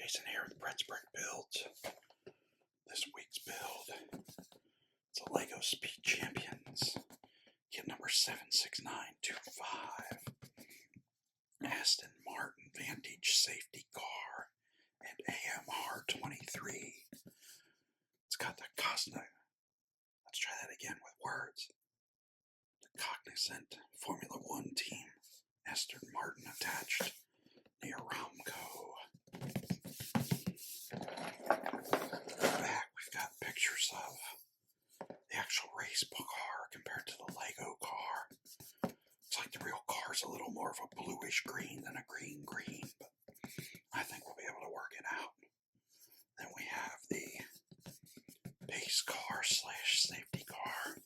Jason here with Brett's Brick Builds. This week's build, it's a Lego Speed Champions, kit number 76925, Aston Martin Vantage Safety Car, and AMR23. It's got the let's try that again with words. The cognizant Formula One team, Aston Martin attached, near Ramco. Back, we've got pictures of the actual race car compared to the Lego car. It's like the real car's a little more of a bluish green than a green, but I think we'll be able to work it out. Then we have the base car / safety car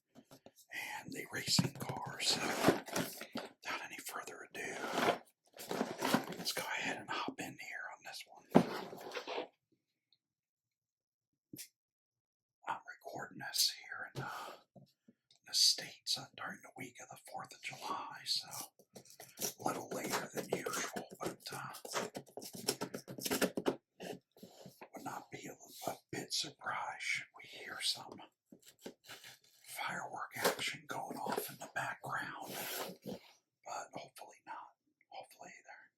and the racing car. So without any further ado, let's go ahead and hop in here on this one. I'm recording this here in the States during the week of the 4th of July, so a little later than usual, but would not be a bit surprised should we hear some firework action going off in the background, but hopefully not. Hopefully they're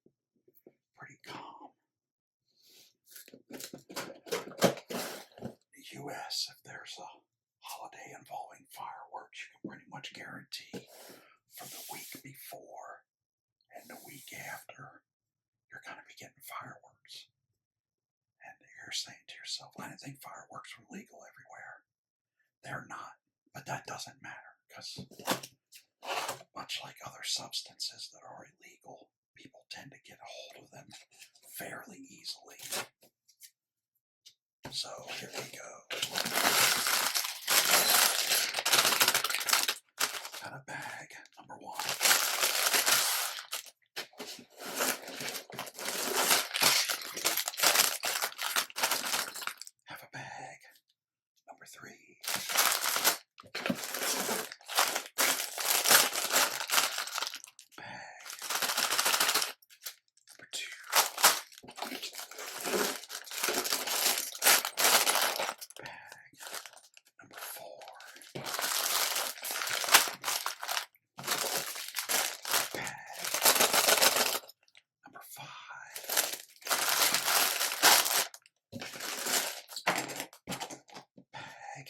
pretty calm. The U.S., if there's a holiday involving fireworks, you can pretty much guarantee for the week before and the week after, you're going to be getting fireworks. And you're saying to yourself, I didn't think fireworks were legal everywhere. They're not, but that doesn't matter, because much like other substances that are illegal, people tend to get a hold of them fairly easily. So here we go. Got a bag, number 1. Have a bag, number 3. Bag, number 2. Bag, number 4. Bag, number 5. Bag,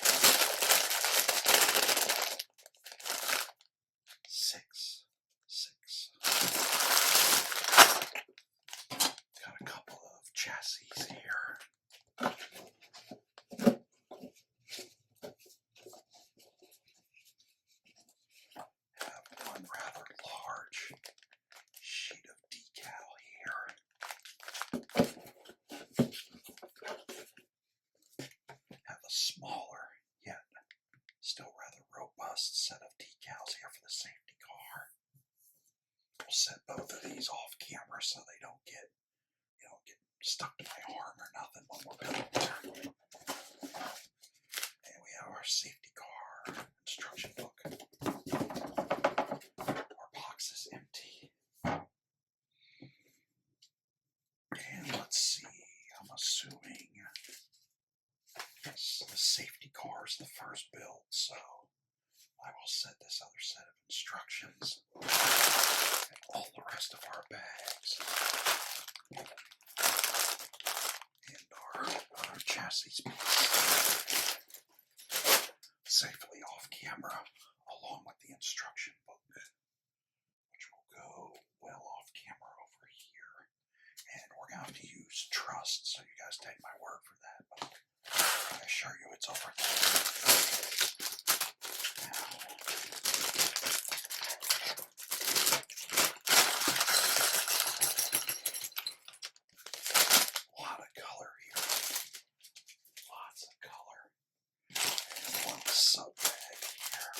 6. Got a couple of chassis here. Have one rather large sheet of decal here. Have a smaller, yet still rather robust set of decals here for the safety car. We'll set both of these off camera so they don't get stuck to my arm or nothing when we're building there. And we have our safety car instruction book. Our box is empty. And let's see, I'm assuming, yes, the safety car is the first build, so I will set this other set of instructions and all the rest of our bags and our chassis piece safely off camera, along with the instruction book, which will go well off camera over here. And we're going to have to use trust, so you guys take my word for that, but I assure you it's over there. A lot of color here. Lots of color. And one sub bag here.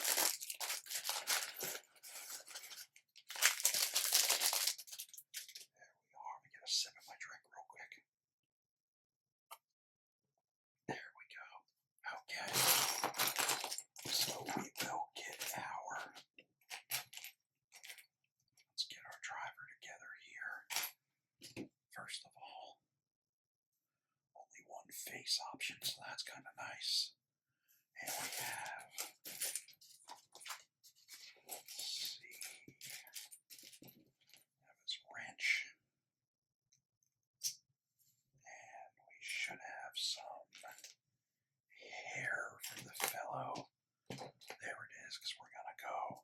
There we are. Let me get a sip of my drink real quick. There we go. Okay. one face option, so that's kind of nice. And we have, let's see, have his wrench. And we should have some hair for the fellow. There it is, because we're going to go.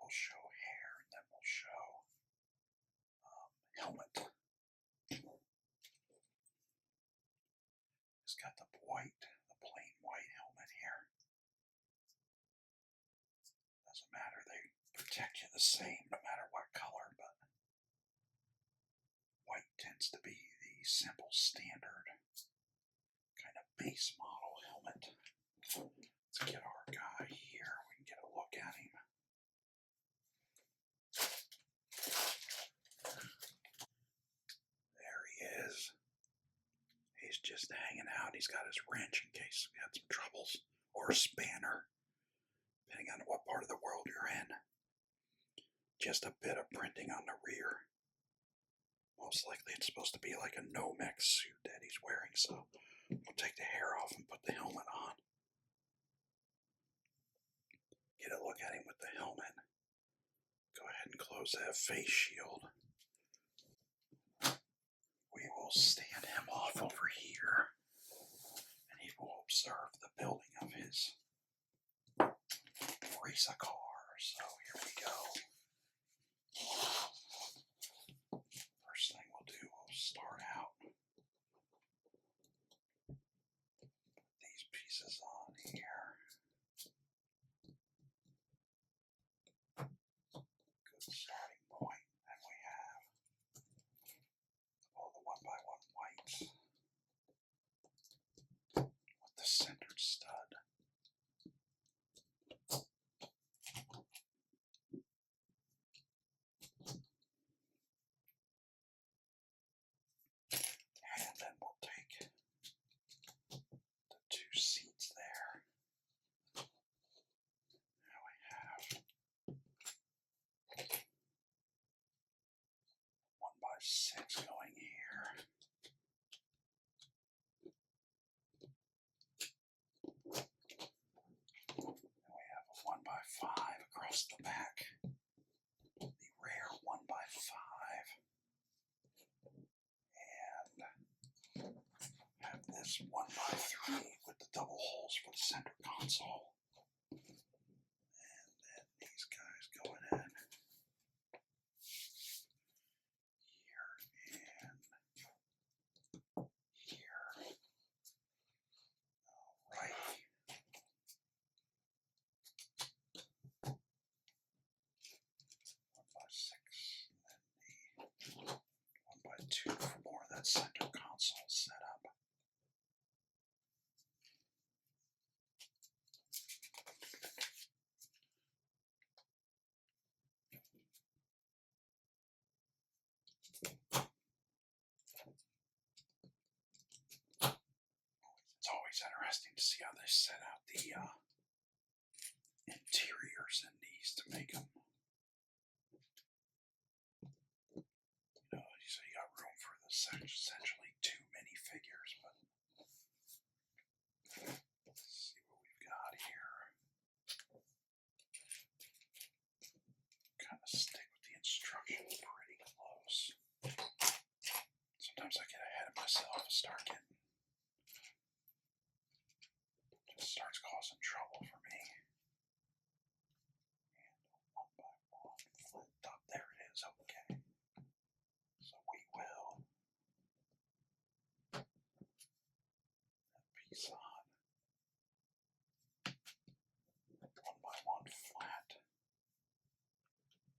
We'll show hair, and then we'll show helmet. It's got the plain white helmet here. Doesn't matter, they protect you the same no matter what color, but white tends to be the simple standard kind of base model helmet. Let's get our guy here. We can get a look at him. There he is. He's just hanging out. He's got his wrench in case we had some troubles, or a spanner, depending on what part of the world you're in. Just a bit of printing on the rear. Most likely it's supposed to be like a Nomex suit that he's wearing, so we'll take the hair off and put the helmet on. Get a look at him with the helmet. Go ahead and close that face shield. We will stand him off over here, and he will observe the building of his race a car. So here we go. First thing we'll do, we'll start out. Put these pieces on here. Good starting point. Then we have all the 1x1 whites with the centered stud. And then we'll take the two seats there. Now we have 1x6 going here. And we have a 1x5 across the back. The rare 1x5. And have this 1x3 with the double holes for the center console. And then these guys going in here and here. Alright. 1x6 and the 1x2 for more of that center console setup. It's always interesting to see how they set out the interiors in these to make them. So you got room for essentially two minifigures, but let's see what we've got here. Kind of stick with the instructions pretty close. Sometimes I get ahead of myself and just starts causing trouble for me. And 1x1 flipped up. There it is. Okay. So we will put that piece on. 1x1 flat.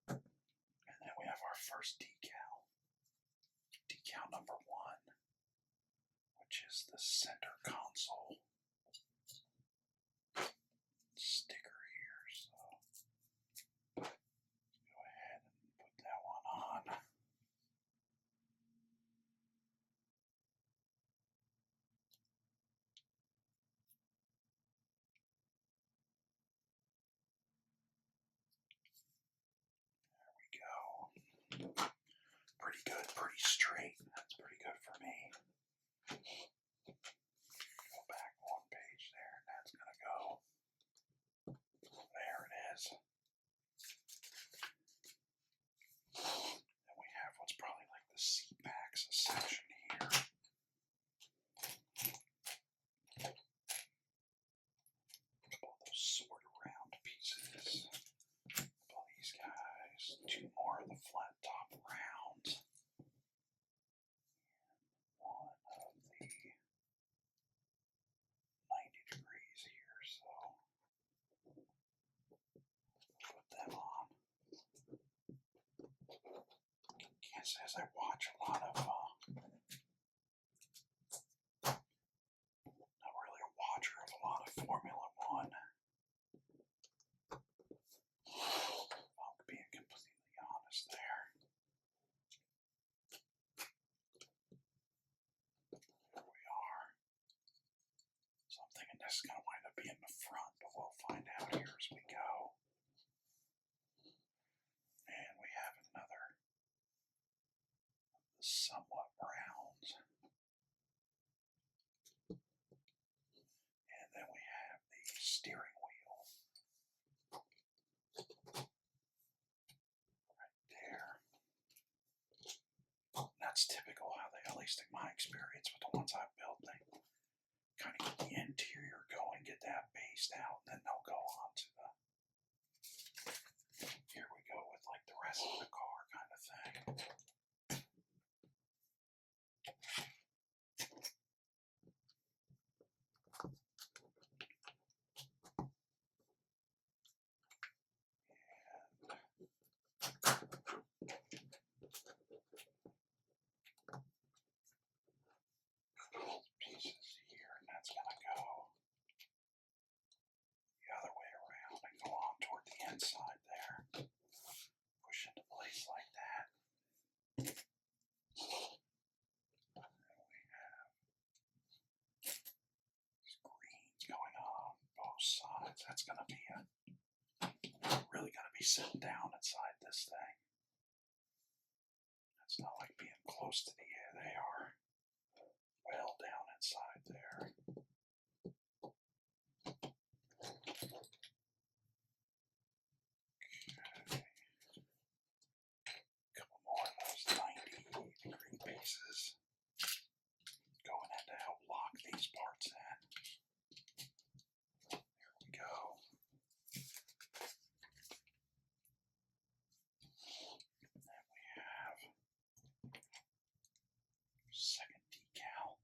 And then we have our first decal. Decal number 1, which is the center console sticker here. So go ahead and put that one on. There we go. Pretty good, pretty straight. That's pretty good for me. axis section here. All those sort of round pieces. All these guys. Two more of the flat top rounds. One of the 90 degrees here, so put them on. Can't say as I watch a lot of, not really a watcher of a lot of Formula One. I'm being completely honest there. Here we are. So I'm thinking this is going to wind up being the front, but we'll find out here as we go. And we have another somewhat round. And then we have the steering wheel. Right there. That's typical how they, at least in my experience with the ones I've built, they kind of get the interior going, get that based out, and then they'll go on to the, here we go with like the rest of the car kind of thing. Pieces here, and that's going to go the other way around and go on toward the inside there. Push into place like that. And we have these greens going on both sides. That's going to be really going to be sitting down inside this thing. It's not like being close to the air. They are well down inside there. Okay. A couple more of those 90-degree pieces going in to help lock these parts in. Here we go. And then we have second decal,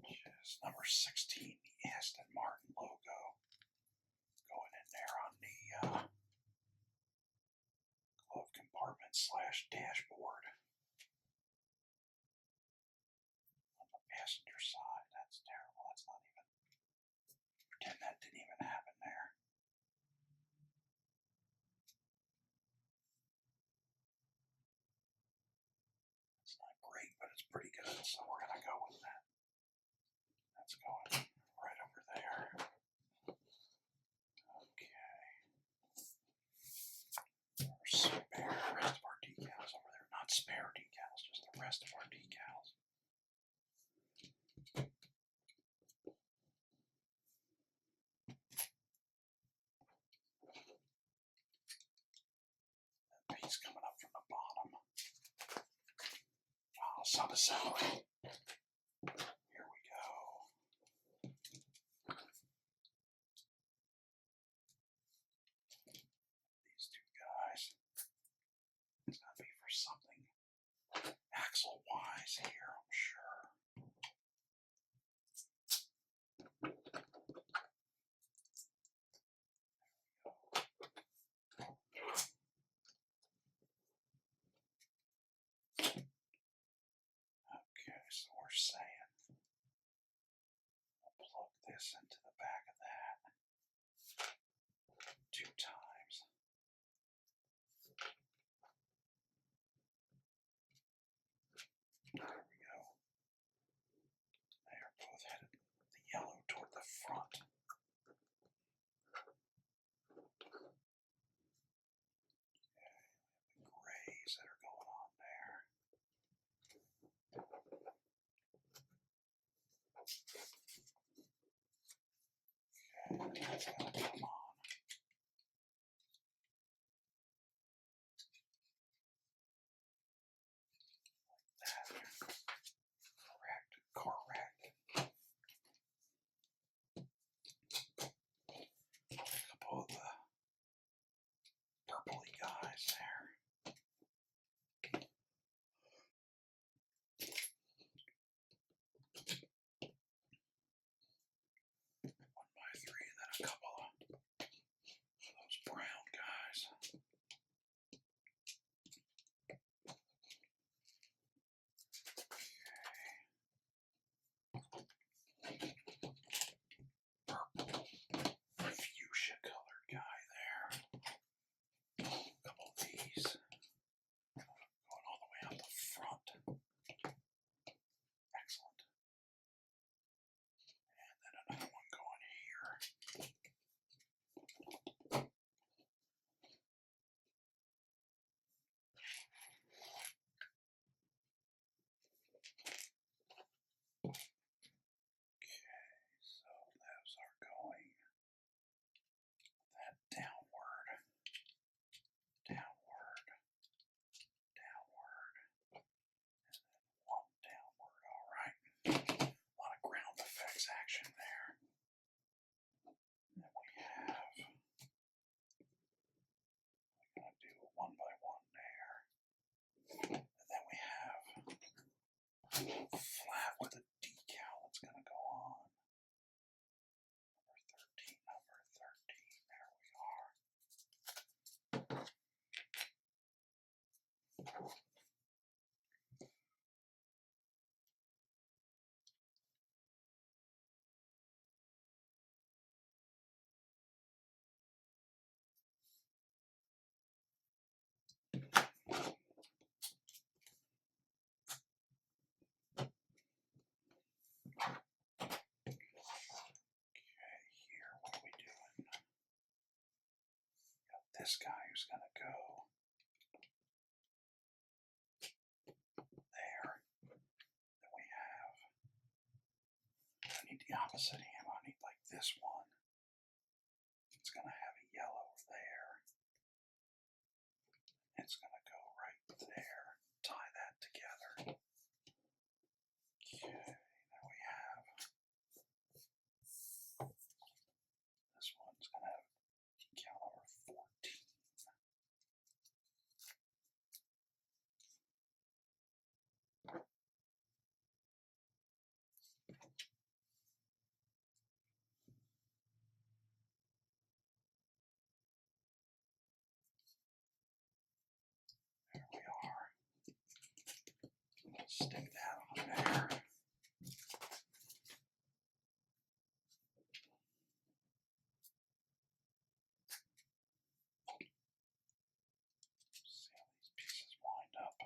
which is number 16, the Aston Martin logo, going in there on the glove compartment / dashboard. On the passenger side, that's terrible. That's not even, pretend that didn't even happen there. It's not great, but it's pretty good, so we're going to go with that. That's going right over there. Okay. Our spare, rest of our decals over there. Not spare decals, just the rest of our decals. That piece coming up from the bottom. Sub-assembly. Here we go. These two guys. It's going to be for something axle-wise here, I'm sure. Okay, so we're saying we'll plug this into the back of that 2 times. There we go. They are both headed the yellow toward the front. Okay, the grays that are going on there. Okay, that's going to come on. flat with a decal that's going to go on. Number 13, there we are. Here, what are we doing? Got this guy who's going to go there. Then we have, I need the opposite ammo. I need like this one. It's going to have a yellow there. It's going to go right there. Tie that together. Okay, now we have, this one's going to have decal number 14. There we are. Stick that on there. See how these pieces wind up.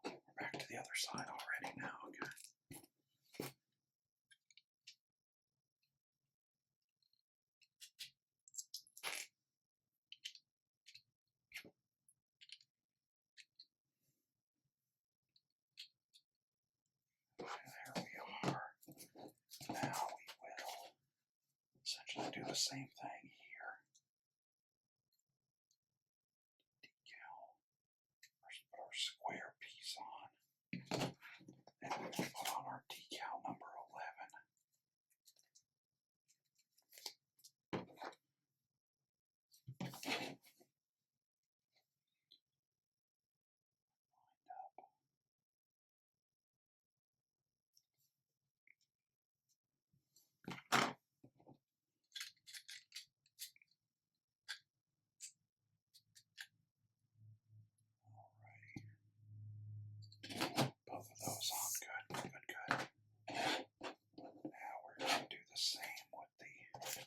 We're back to the other side already now. Okay. There we are. Now we will essentially do the same thing here. Decal. First put our square piece on. Then we will put on our decal number 11. Both of those on. Good. Now we're going to do the same with these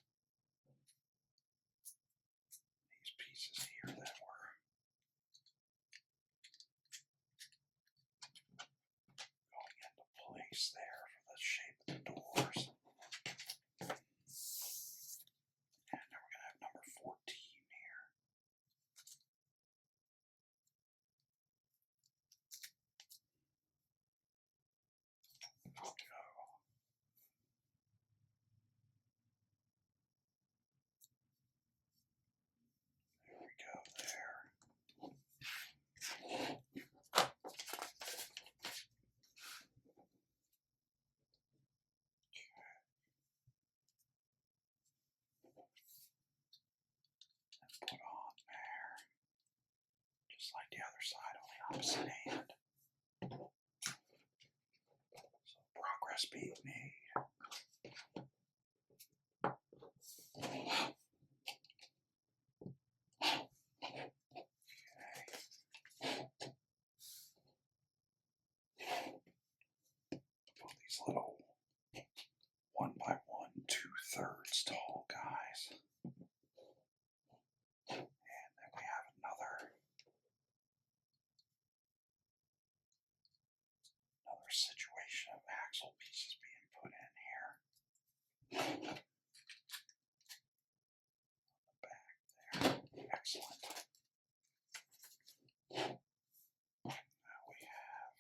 pieces here that were going into place there for the shape of the doors. And now we're going to have number 14 here. Go. There we go there. And put on there. Just like the other side on the opposite hand. So progress being made. Put these little 1 by 1, 2/3 tall guys. And then we have another situation of axle pieces being put in here. On the back there. Excellent. Now we have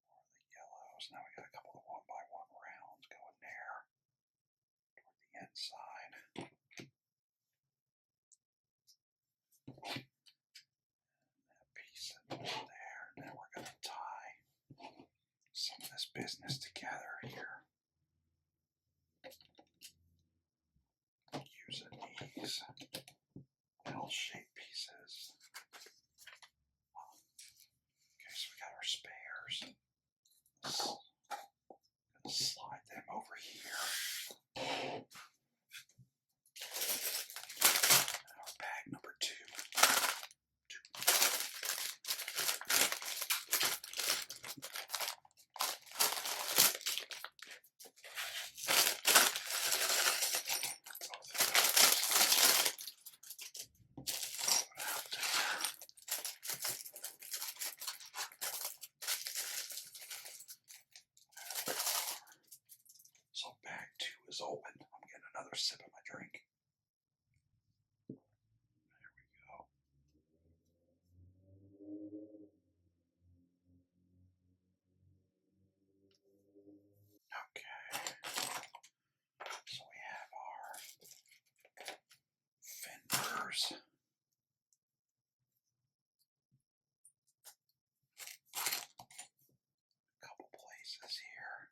more of the yellows. Now we got a couple of 1 by 1 rounds going there toward the inside. That piece in there. Now we're going to tie some of this business together here. Using the these L-shaped pieces. Okay, so we got our spares. Slide them over here. Our bag number 2. So bag 2 is open. I'm getting another sip of my drink. There we go. Okay. So we have our fenders. A couple places here.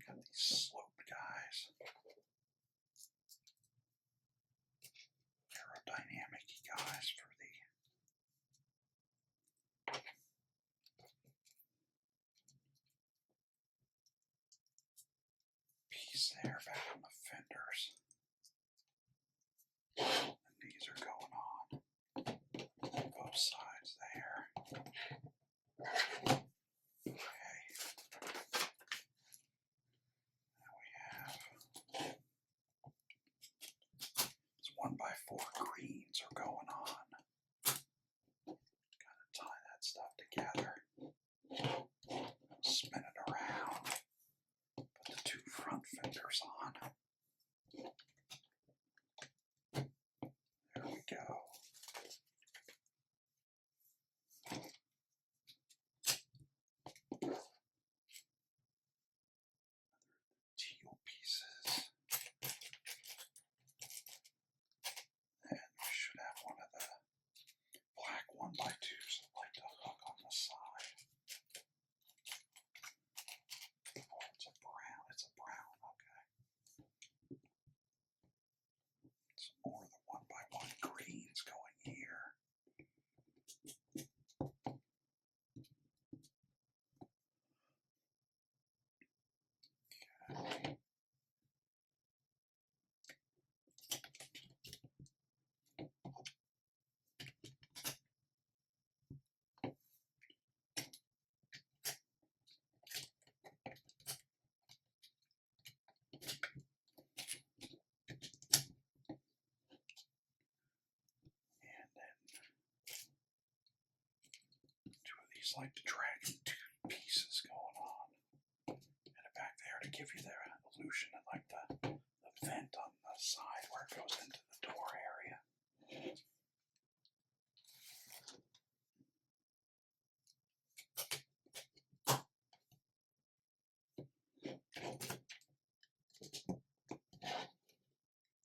Got these sloped guys. Aerodynamic guys for the piece there back on the fenders. And these are going on both sides there. Okay. Now we have these 1x4 greens are going on. Gotta tie that stuff together. Spin it around. Put the 2 front fenders on. There we go. Teal pieces. And we should have one of the black 1x2s that like to hook on the side. Oh, it's a brown. It's a brown. Okay. Some more of the 1x1 greens going here. Okay. And then 2 of these like to drag 2 pieces going on. And it back there to give you the illusion of like the vent on the side where it goes into the door area.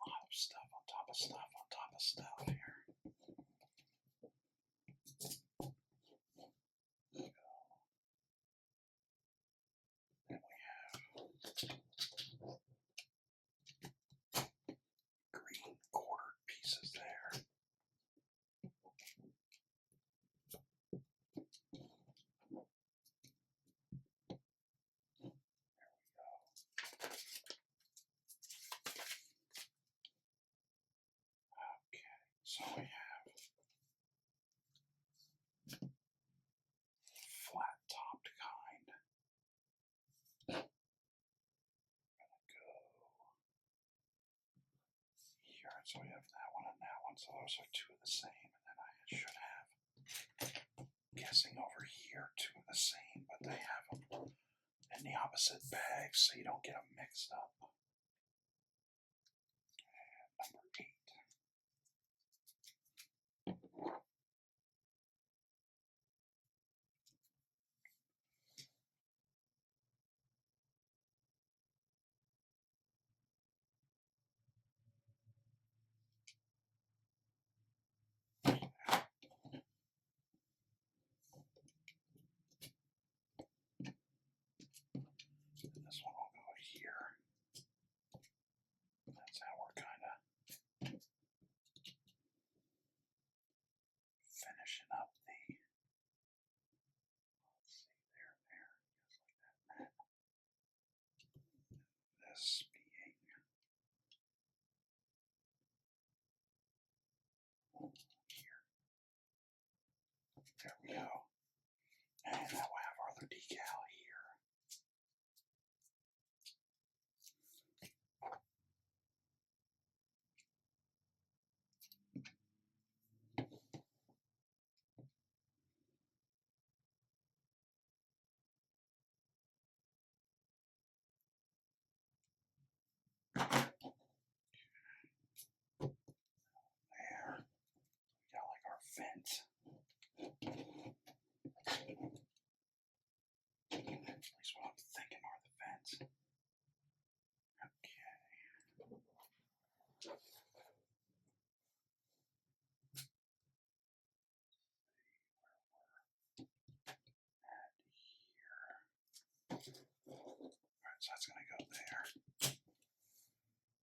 A lot of stuff on top of stuff on top of stuff here. Then we have green quartered pieces there. Okay, so we have flat topped kind. Gonna go here, so we have that one and that one, so those are 2 of the same, and then I should have, guessing over here, 2 of the same, but they have them in the opposite bags so you don't get them mixed up. And number 8. pushing up the, let's see, there, just like that. This being here. There we go. And now we'll have our other decal here. There. We got like our vent. At least what I'm thinking are the vents. Okay. Alright, so that's going to go there.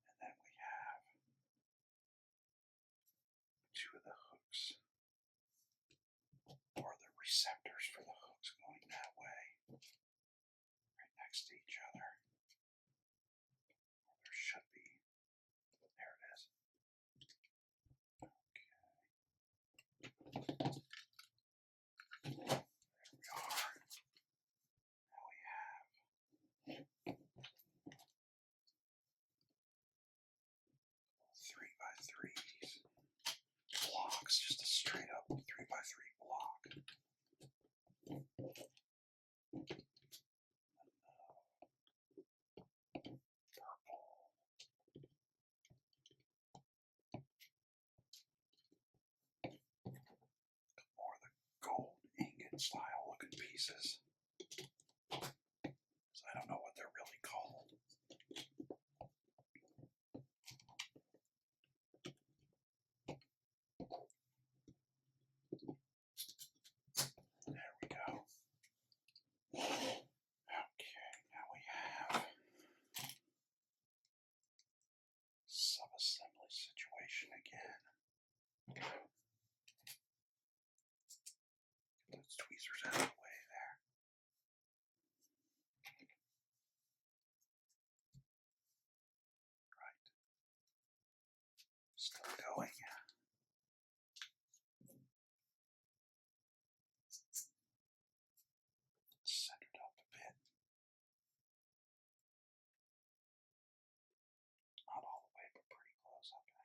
And then we have two of the hooks, or the receptors for the hooks going that way, right next to each other. Or there should be. There it is. Okay. There we are. Now we have 3x3s. Blocks, just a straight up 3x3 block. Purple. More of the gold ingot style looking pieces. So I don't know what they're really called. There we go. Okay, now we have sub-assembly situation again. Get those tweezers out of the way there. Right. Still going. Centered up a bit. Not all the way, but pretty close. Okay.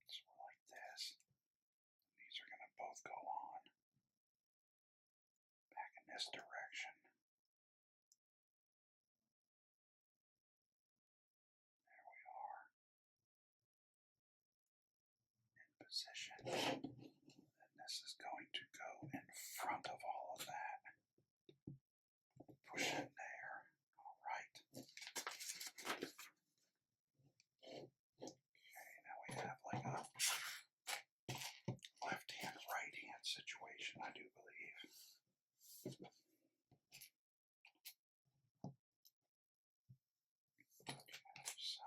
So we're like this. These are going to both go on. Back in this direction. There we are. In position. And this is going to go in front of all of that. Push it there. Alright. Okay, now we have like a left hand, right hand situation, I do believe. Okay, so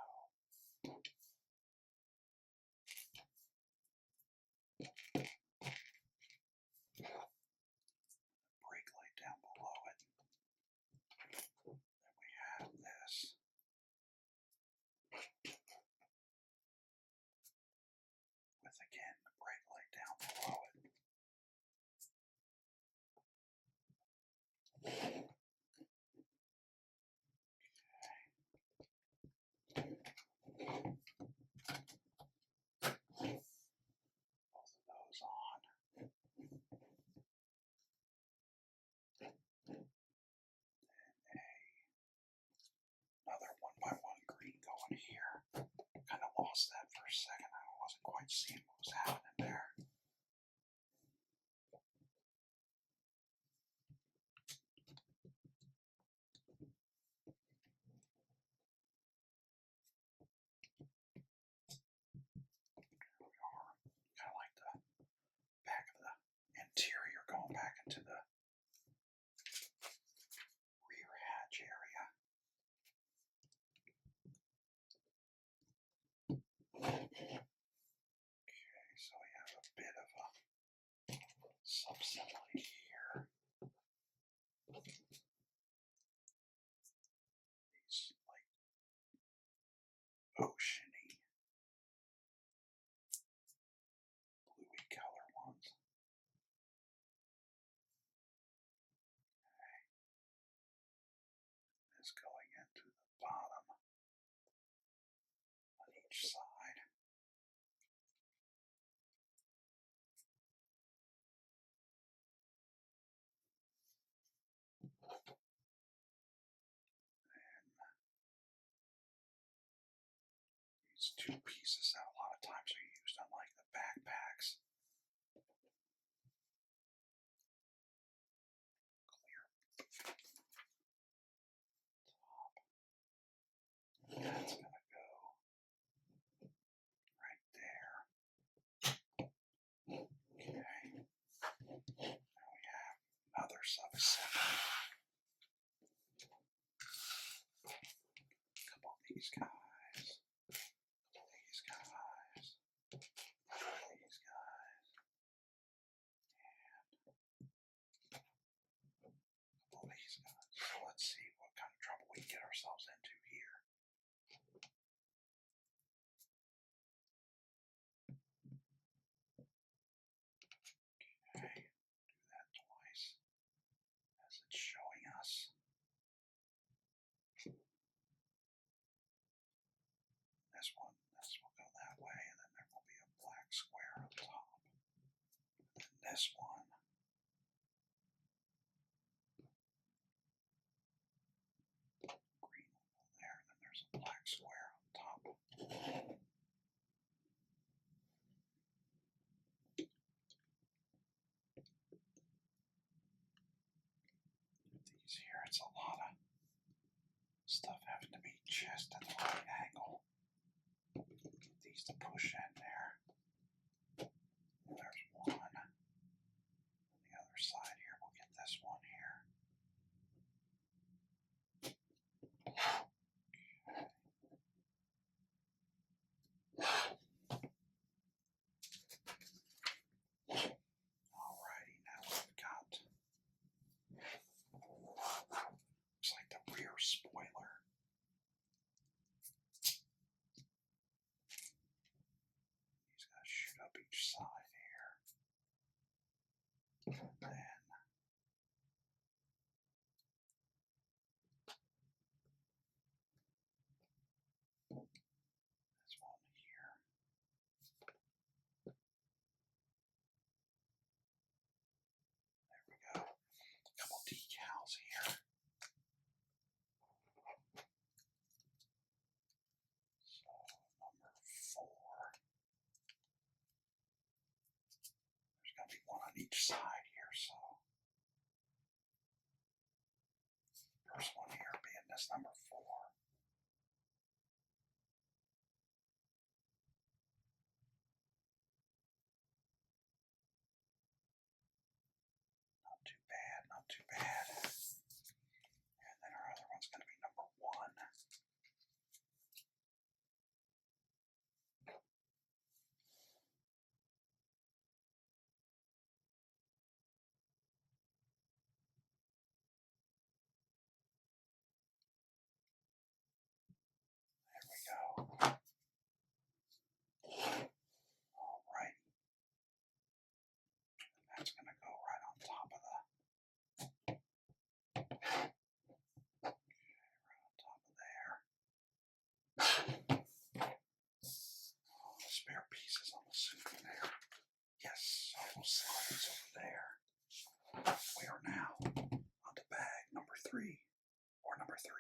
brake light down below it. Then we have this. With again the brake light down below it. Both of those on. Another 1x1 green going here. Kind of lost that for a second. I wasn't quite seeing what was happening there. bit of a subsembly here. These like oceany, bluey color ones. Okay. Is going into the bottom on each side. These two pieces that a lot of times are used on like the backpacks. Clear top. That's gonna go right there. Okay. Now we have another subassembly. A couple of these guys. These guys, these guys, and a couple of these guys. So let's see what kind of trouble we get ourselves into here. Okay, do that twice as it's showing us. This will go that way, and then there will be a black square on top. And this one. Green will go there, and then there's a black square on top. These here, it's a lot of stuff having to be just at the right angle. Get these to push in there. There's one. On the other side here, we'll get this one here. Alrighty, now we've got, looks like the rear spoiler. He's going to shoot up each side here. And then this one here. There we go. A couple decals here. So number 4. There's going to be one on each side here, so first one here being this number 4. Not too bad, not too bad. And then our other one's going to be number 1. There we go. Alright. That's going to go right on top of the, right on top of there. Oh, the spare pieces on the suit in there. Yes, almost slides over there. We are now on to bag number 3, or number 3.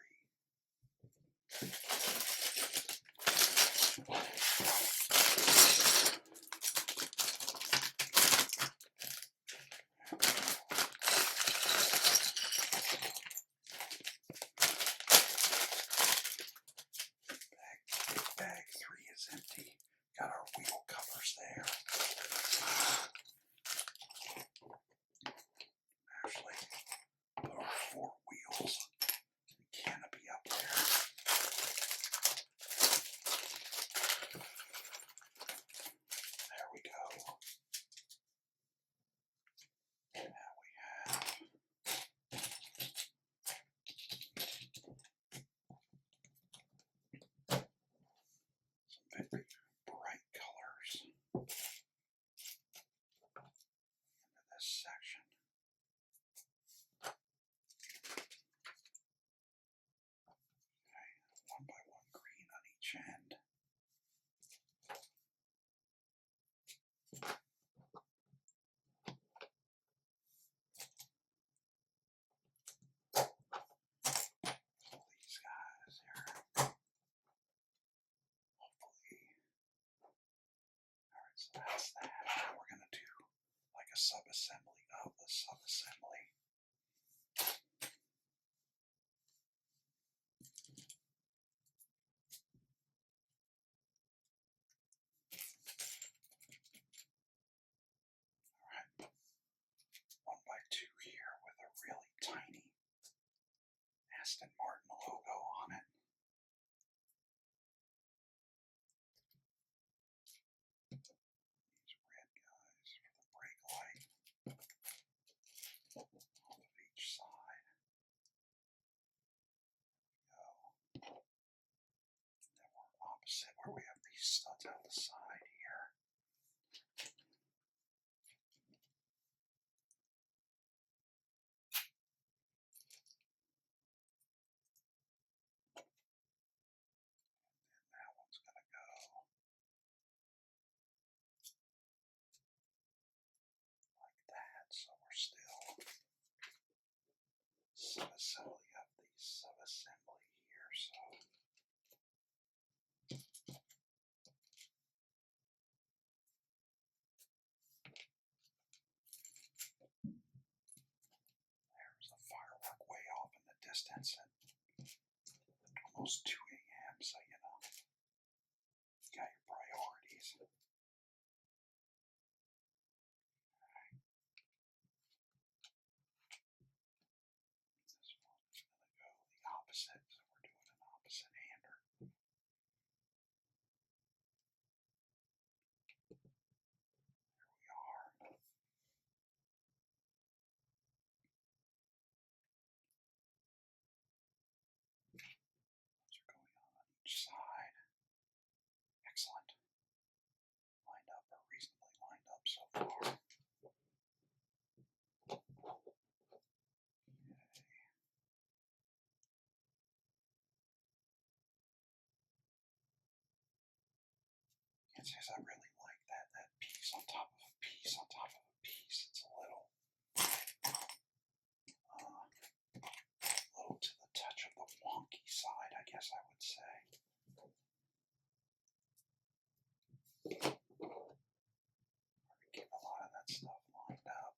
Bag 3 is empty. Got our wheel covers there. Actually, Aston Martin logo on it. These red guys for the brake light off of each side. There we go. And then we're opposite where we have these studs out the side here. And that one's going to go like that. So we're still sub-assembly of the sub-assembly here. So there's a firework way off in the distance at almost 2 a.m. So, you know, you got your priorities. This one's going to go the opposite, so we're doing an opposite hander. Here we are. Those are going on each side. Excellent. Lined up, or reasonably lined up so far. Can't say I really like that piece on top of a piece on top of a piece. It's a little to the touch of the wonky side, I guess I would say. Get a lot of that stuff lined up.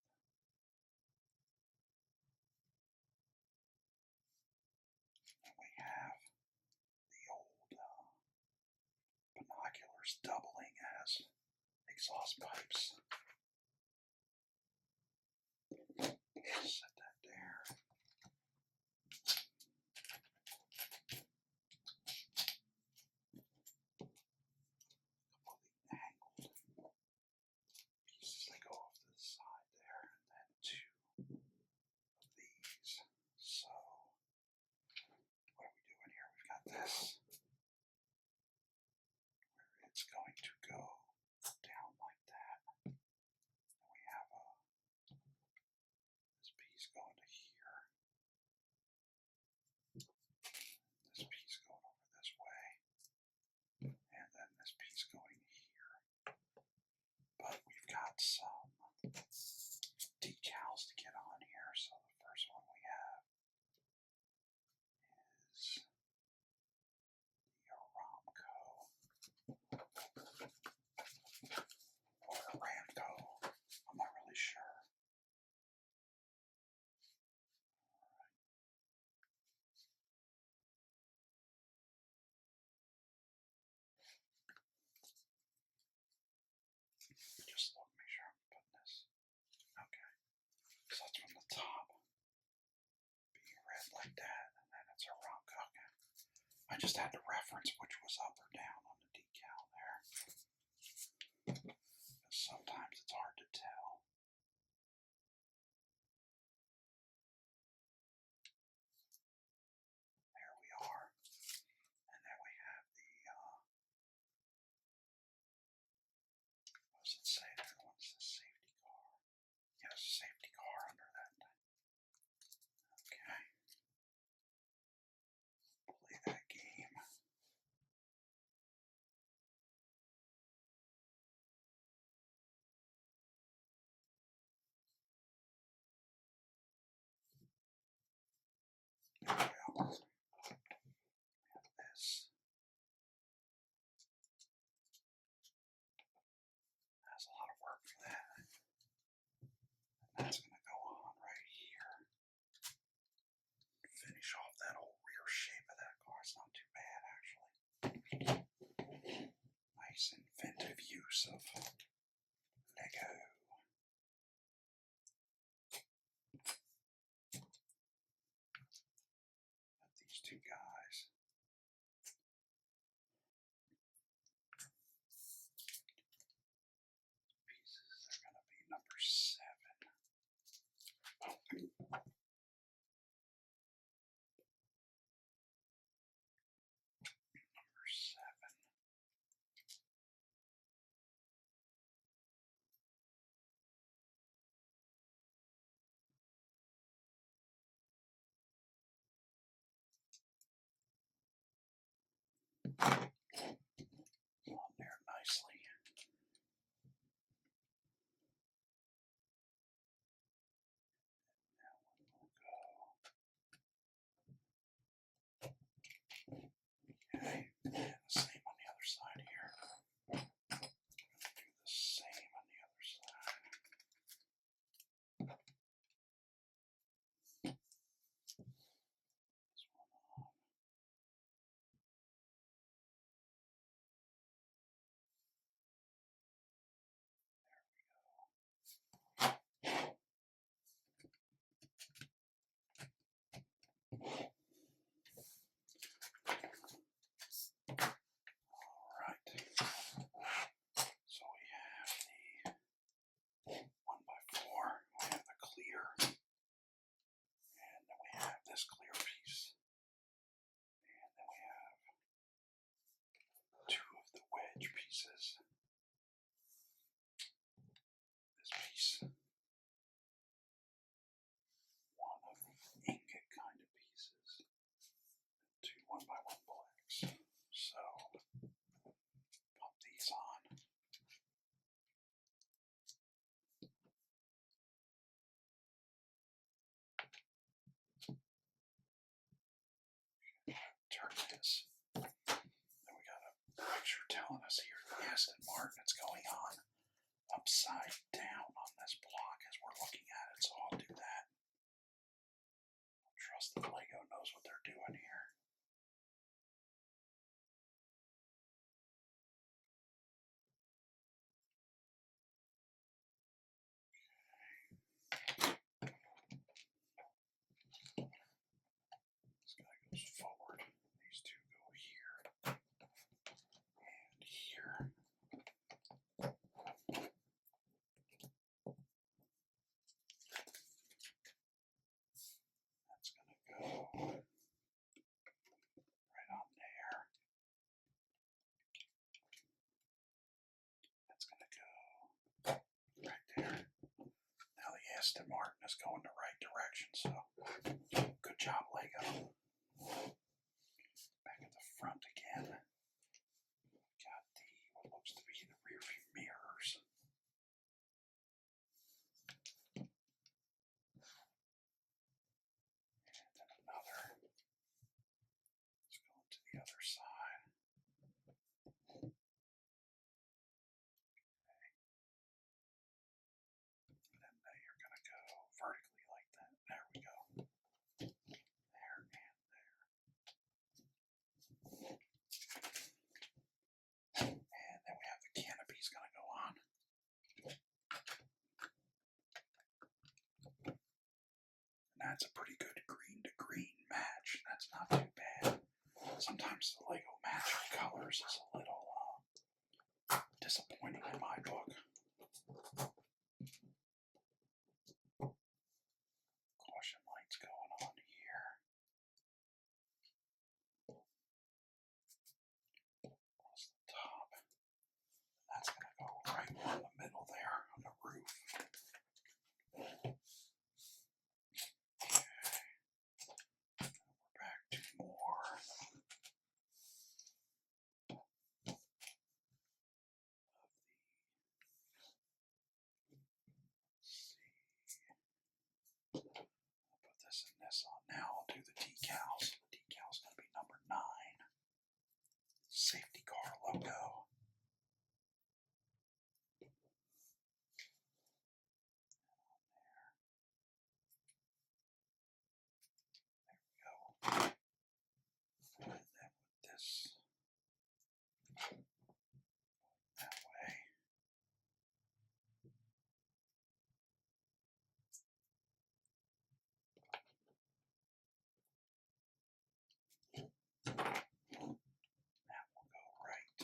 And we have the old binoculars doubling as exhaust pipes. Set that there. A couple of the angled pieces that go off to the side there, and then two of these. So, what are we doing here? We've got this where it's going to go down like that. And we have this piece going to here. This piece going over this way. And then this piece going here. But we've got some decals to get on here. So the first one we have is the Aramco or Aramco. I'm not really sure. Alright. Just look, make sure I'm putting this. Okay. So that's from the top being red like that, and then it's Aramco. Okay. I just had to reference which was up or down on the decal there. Because sometimes it's hard to tell. There we are. And then we have the, what does it say there? What's the safety car? Yes, safety car under that thing. Okay. Play that game. There we go. We have this. Has a lot of work for that. And that's going to go on right here. Finish off that whole rear shape of that car. It's not too bad, actually. Nice inventive use of Lego. on there nicely. Now we'll go. Okay, and the same on the other side here. Do the same on the other side. This one on. Alright, so we have the 1x4, we have the clear, and then we have this clear piece, and then we have two of the wedge pieces, this piece, one of the ingot kind of pieces, two 1x1 blacks. So pop these on. Turn this. Then we got a picture telling us here the Aston Martin is going on upside down on this block as we're looking at it, so I'll do that. I trust that Lego knows what they're doing here. This guy goes forward. These two go here and here. That's going to go right on there. That's going to go right there. Now the Aston Martin is going the right direction, so good job, Lego. Back at the front again. Got the what looks to be the rear view mirrors. And then another. Let's go to the other side. Okay. And then you're going to go vertically like that. There we go. There and there. And then we have the canopies going to go on. And that's a pretty good green to green match. That's not too bad. Sometimes the Lego match of colors is a little disappointing in my book. Caution lights going on here. Plus the top. That's going to go right in the middle there on the roof. Okay. We're back to more. I'll put this and this on now. I'll do the decals. The decal's going to be number 9. Safety car logo. There we go. And then with this that way. That will go right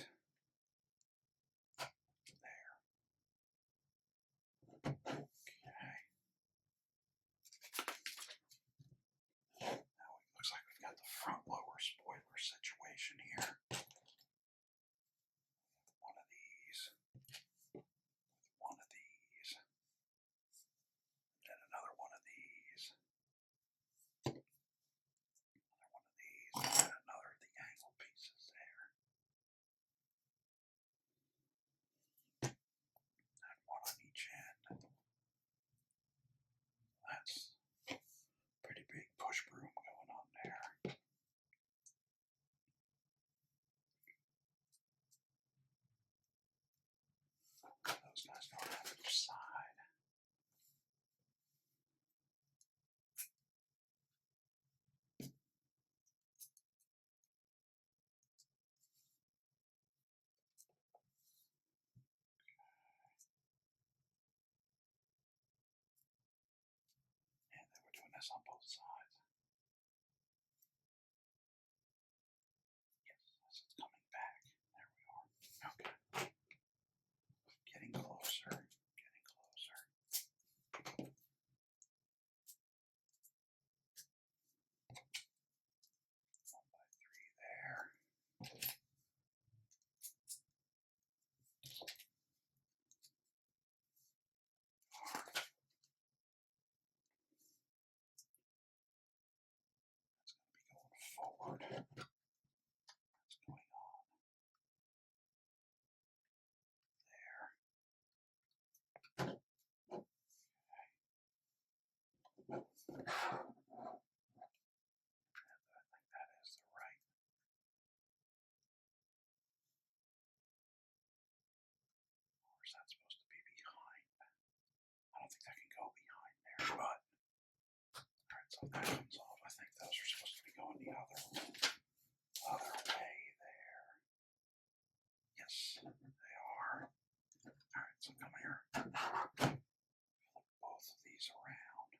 this on both sides. Yes, as it's coming back. There we are. Okay. Getting closer. Getting closer. 1x3 there. Forward. What's going on there? Okay. I think that is the right. Or is that supposed to be behind? I don't think that can go behind there, but alright, so that comes off. I think those are supposed to be going the other way there. Yes, they are. Alright, so come here. Flip both of these around.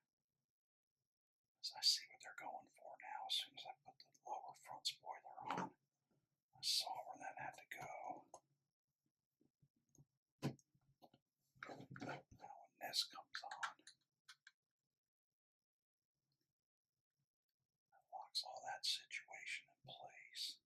As I see what they're going for now, as soon as I put the lower front spoiler on, I saw where that had to go. Now when this comes on, that locks all that situation in place.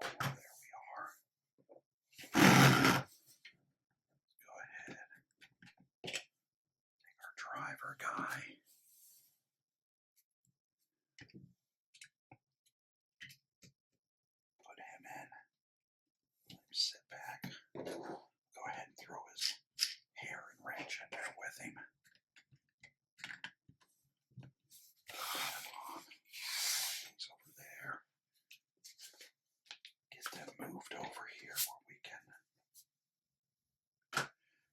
There we are. Go ahead. Take our driver guy. Put him in. Let him sit back. Go ahead and throw his hair and wrench in there with him. Things over there. Get them moved over here where we can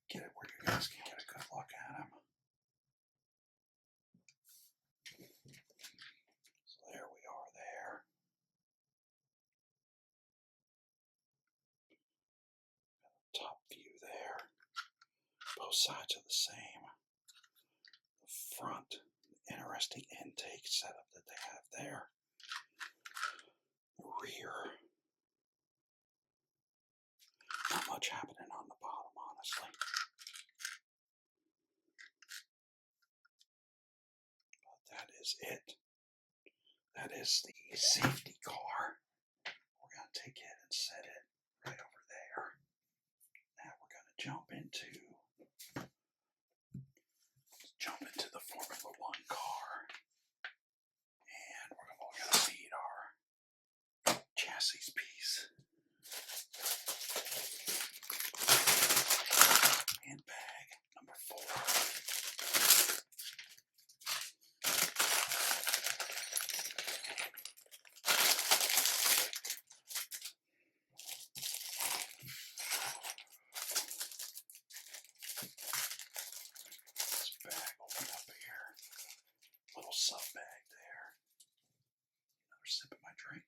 get it where you guys can get a good look at them. So there we are there. Top view there. Both sides are the same. The front, interesting intake setup that they have there. The rear, not much happening on the bottom, honestly. But that is it. That is the safety car. We're going to take it and set it right over there. Now we're going to jump into the Formula One car. And we're going to need our chassis piece. And bag number 4. This bag opened up here. Little sub bag there. Another sip of my drink.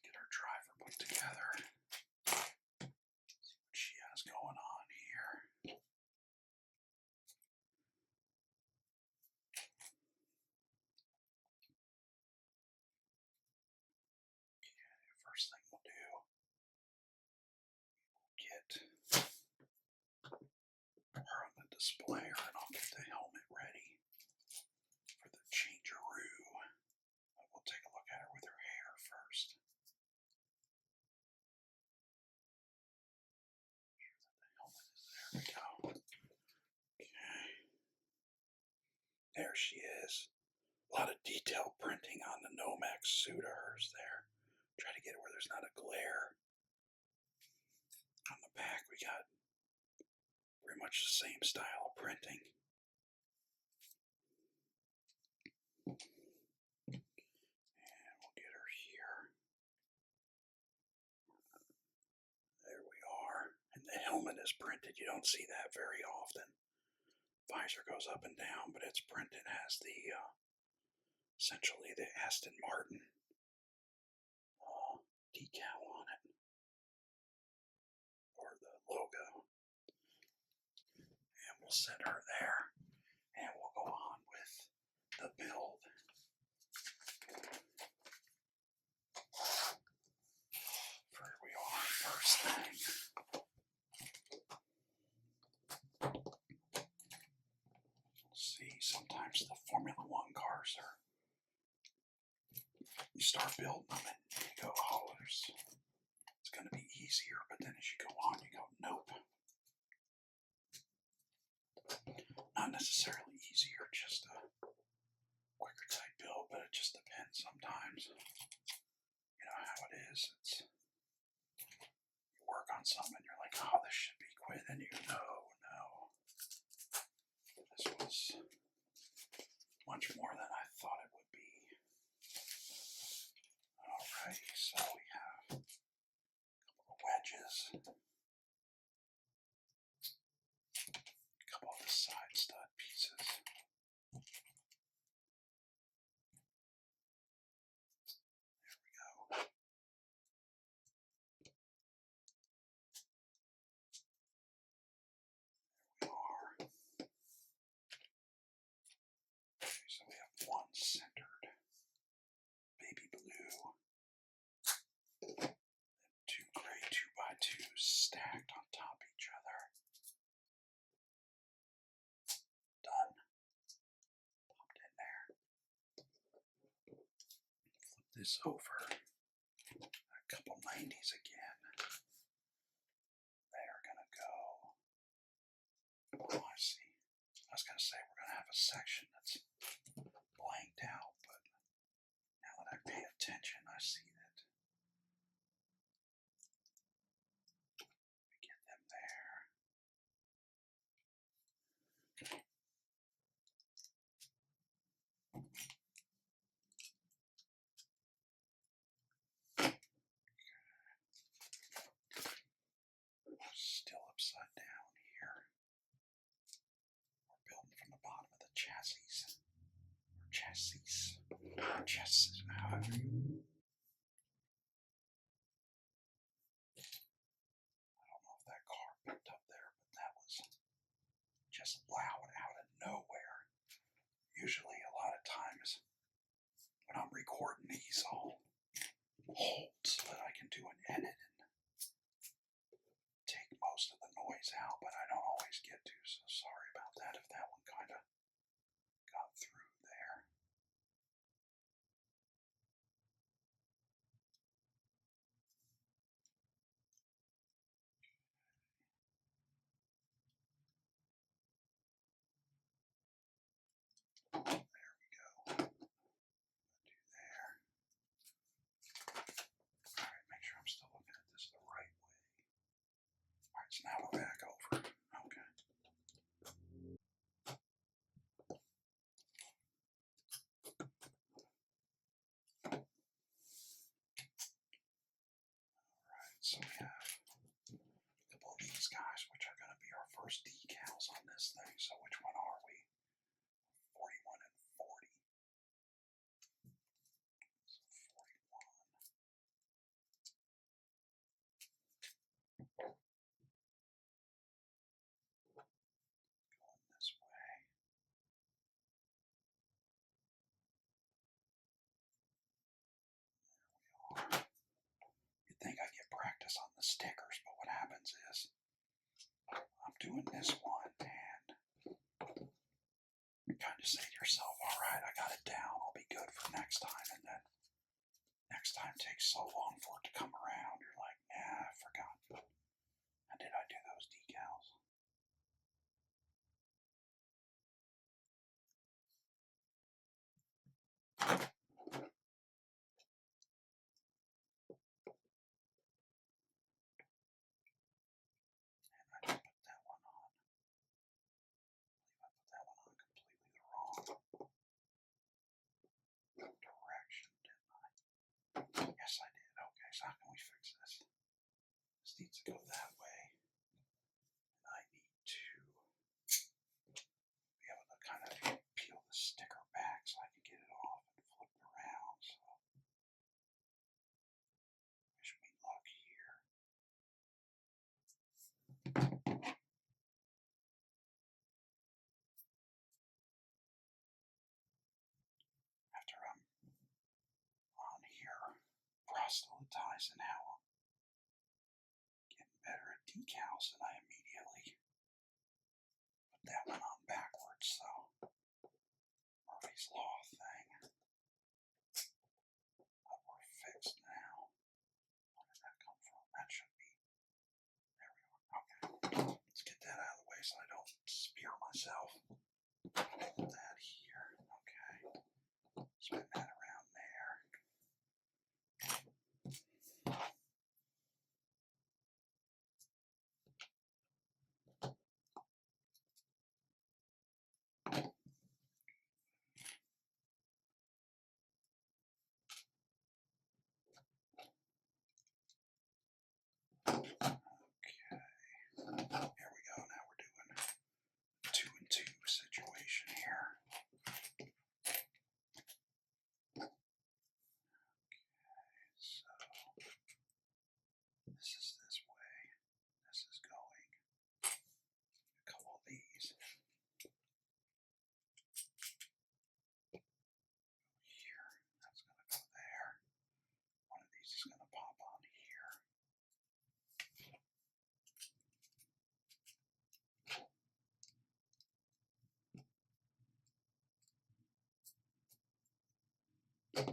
Get our driver put together. See what she has going on here. Okay, first thing we'll do, get her on the displayer and I'll get the helmet ready for the changeroo. We'll take a look at her with her hair first. There we go. Okay. There she is. A lot of detail printing on the Nomex suit of hers there. Try to get it where there's not a glare. On the back we got pretty much the same style of printing. And we'll get her here. There we are. And the helmet is printed. You don't see that very often. Visor goes up and down, but it's printed as the essentially the Aston Martin decal on it, or the logo. And we'll set her there, and we'll go on with the build. Here we are, first thing. See, sometimes the Formula One cars are, you start building them and you go, oh, it's going to be easier, but then as you go on, you go, nope. Not necessarily easier, just a quicker type build, but it just depends sometimes. You know how it is. It's, you work on something and you're like, oh, this should be quick, and you go, no. This was much more than I thought it would be. Alrighty, so we have a couple of wedges, a couple of the side stud pieces. There we go. There we are. Okay, so we have one centered baby blue. this over a couple 90s again. They are going to go. Oh, I see. I was going to say we're going to have a section that's blanked out, but now that I pay attention, I see that we get them there. Still upside down here. We're building from the bottom of the chassis. Chassis, however you. I don't know if that car picked up there, but that was just loud out of nowhere. Usually, a lot of times when I'm recording these, I'll hold so that I can do an edit and take most of the noise out, but I don't always get to, so sorry about that if that one kind of got through there. There we go. Do there. Alright, make sure I'm still looking at this the right way. Alright, so now we're back over. Okay. Alright, so we have a couple of these guys, which are going to be our first decals on this thing. So which one are we? 41 and 40. So 41. Going this way. There we are. You'd think I get practice on the stickers, but what happens is I'm doing this one and you kind of say to yourself, alright, I got it down, I'll be good for next time, and then next time takes so long for it to come around, you're like, nah, I forgot. How did I do those decals? And I didn't put that one on. I put that one on completely the wrong direction, didn't I? Yes, I did. Okay, so how can we fix this? This needs to go that way. And I need to be able to kind of peel the sticker back so I can get it off and flip it around. So wish me luck here. After I'm on here proselytizing how I'm getting better at decals, and I immediately put that one on backwards. So Murphy's Law thing. But we're fixed now. Where did that come from? That should be. There we are. Okay. Let's get that out of the way so I don't spear myself. Put that here. Okay. Spin that around there. Okay. Here we go. Now we're doing a 2 and 2 situation here. So this is this way. This is going a couple of these. Here. That's going to go there. One of these is going to pop on here. Okay.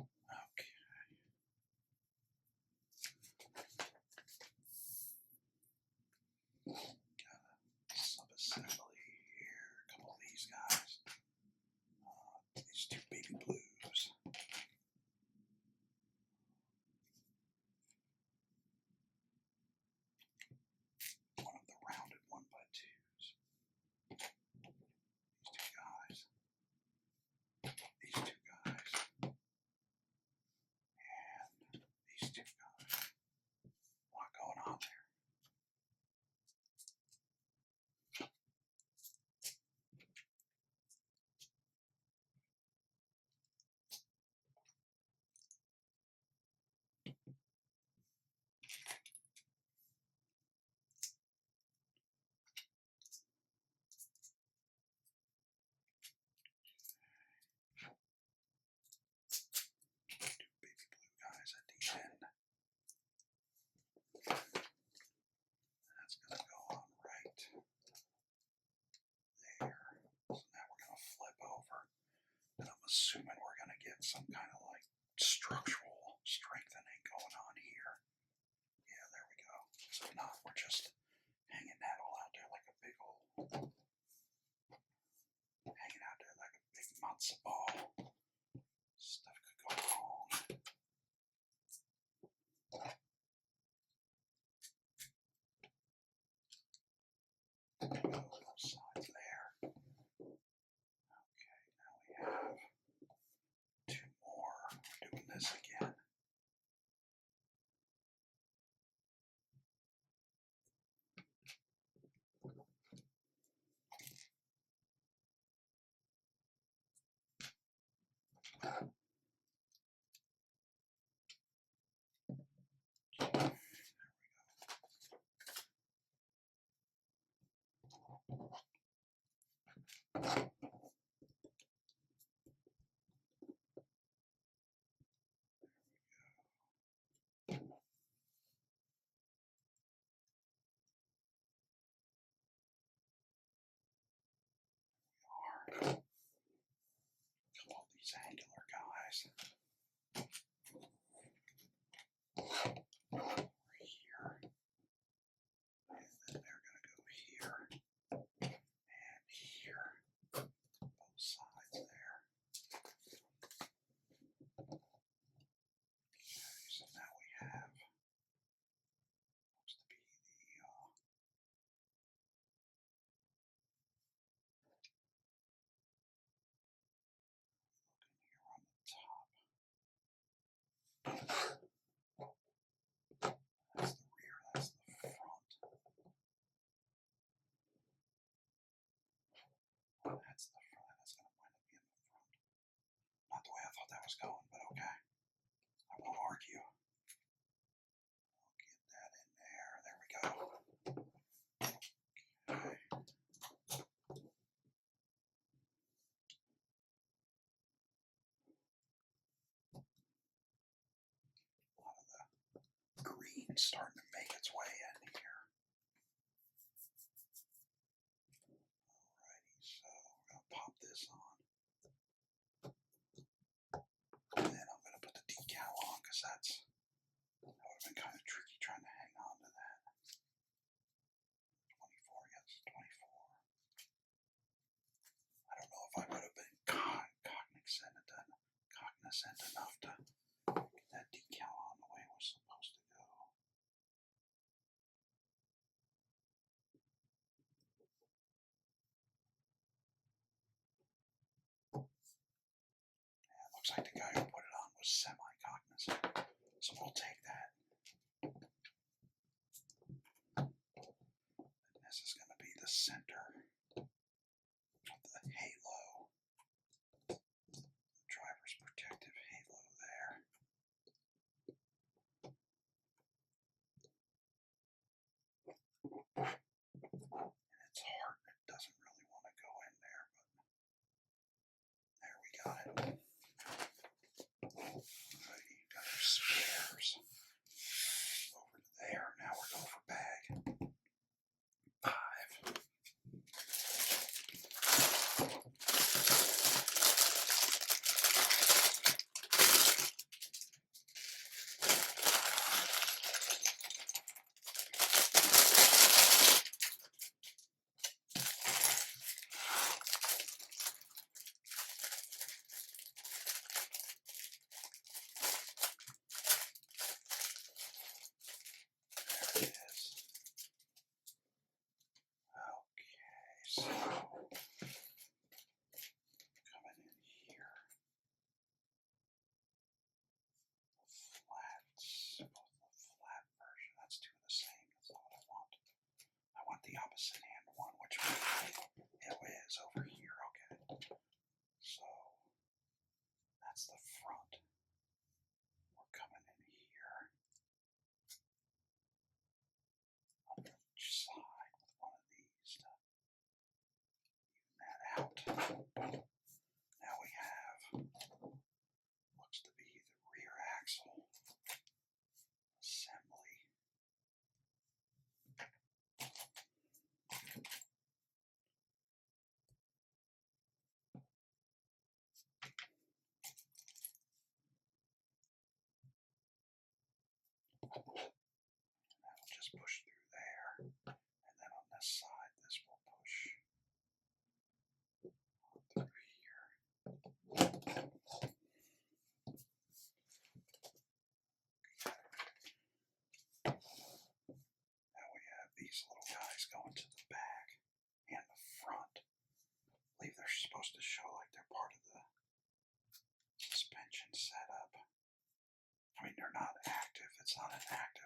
Hanging out there like a big matzo ball. Stuff could go wrong. Both sides there. Okay, now we have two more. We're doing this again. Kill all these angular guys. Over here. And then they're going to go here. And here. Both sides there. Okay, so now we have supposed to be the looking here on the top. That's the rear, that's the front. That's the front, that's going to wind up being the front. Not the way I thought that was going, but okay. I won't argue. I'll get that in there. There we go. Okay. A lot of the green starting to make its way in here. Alrighty, so we're going to pop this on. And then I'm going to put the decal on because that would have been kind of tricky trying to hang on to that. 24, yes, 24. I don't know if I would have been cognizant enough to get that decal on the way it was supposed to go. Yeah, it looks like the guy who put it on was semi-cognizant, so we'll take that. And this is going to be the center of the halo. Driver's protective halo there. And it's hard and it doesn't really want to go in there, but there we got it. Alrighty, got our spares over to there. Now we're going for bag 5. There it is. Okay, so coming in here. Flats, both the flat version. That's two of the same. That's not what I want. I want the opposite hand one, which it is over here. Okay. So that's the front. We're coming in here on each side with one of these to even that out. Now we have looks to be the rear axle assembly. That'll just push through there, and then on this side, this will push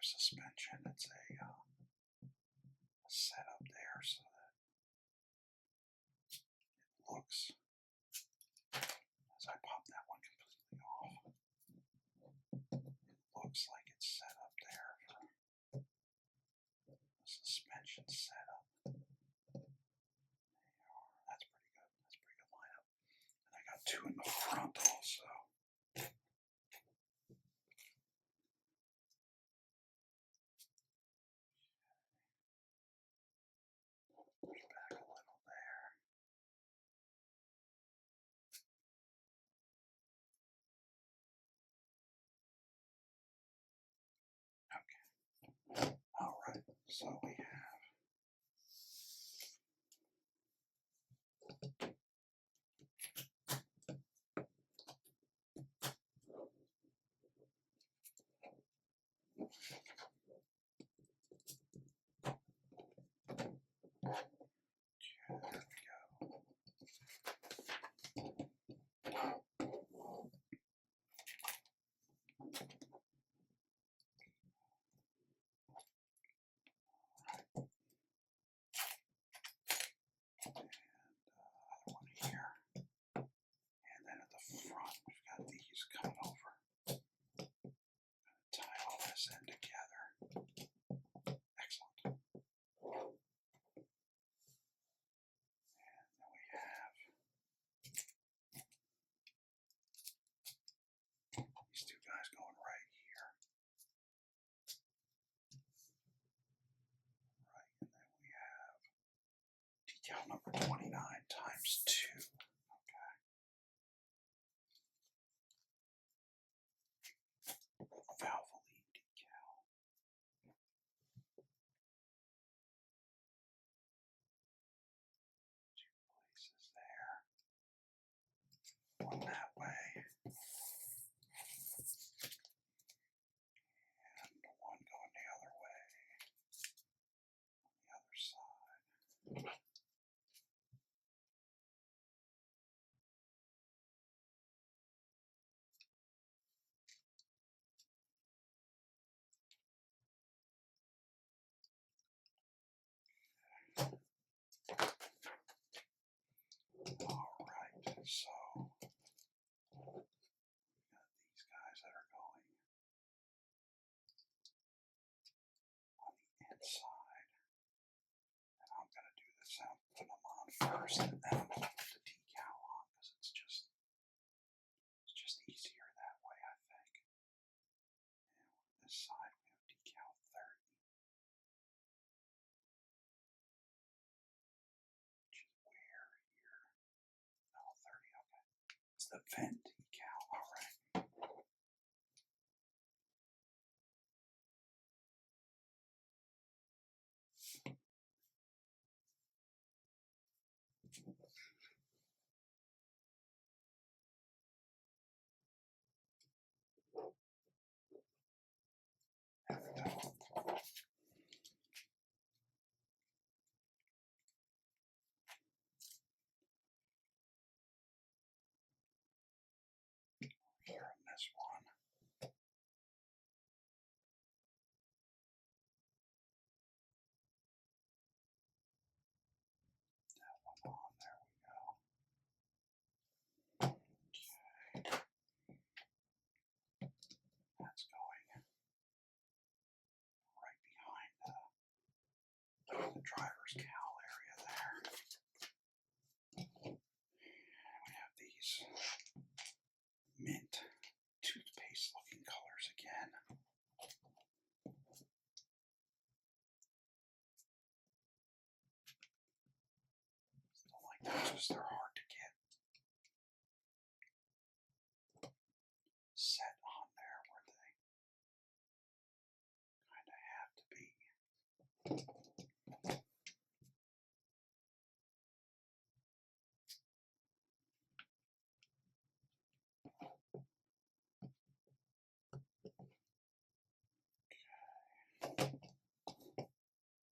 of suspension. It's a setup there so that it looks, as I pop that one completely off, it looks like it's set up there for the suspension setup. There you are. That's pretty good. That's a pretty good lineup. And I got two in the front also. Push back a little there. Okay. All right. So we have one here. And then at the front, we've got these coming over. Tie all this in together. Excellent. And then we have these two guys going right here. Right, and then we have decal number 29 times 2. Okay. Valvoline decal. Two places there. One that way. And one going the other way. On the other side. Alright, so we got these guys that are going on the inside. And I'm going to do this out, put them on first, and then I'm going to put the decal on because it's just easier that way, I think. And on this side, we have decal 30. Gee, where here? No, 30, okay. It's the vent decal, alright. There we go. Here on this one. That one on, there we go. Okay. That's going right behind the driver's cowl area there. And we have these mint toothpaste looking colors again. Don't like those because they're hard to get set on there where they kind of have to be.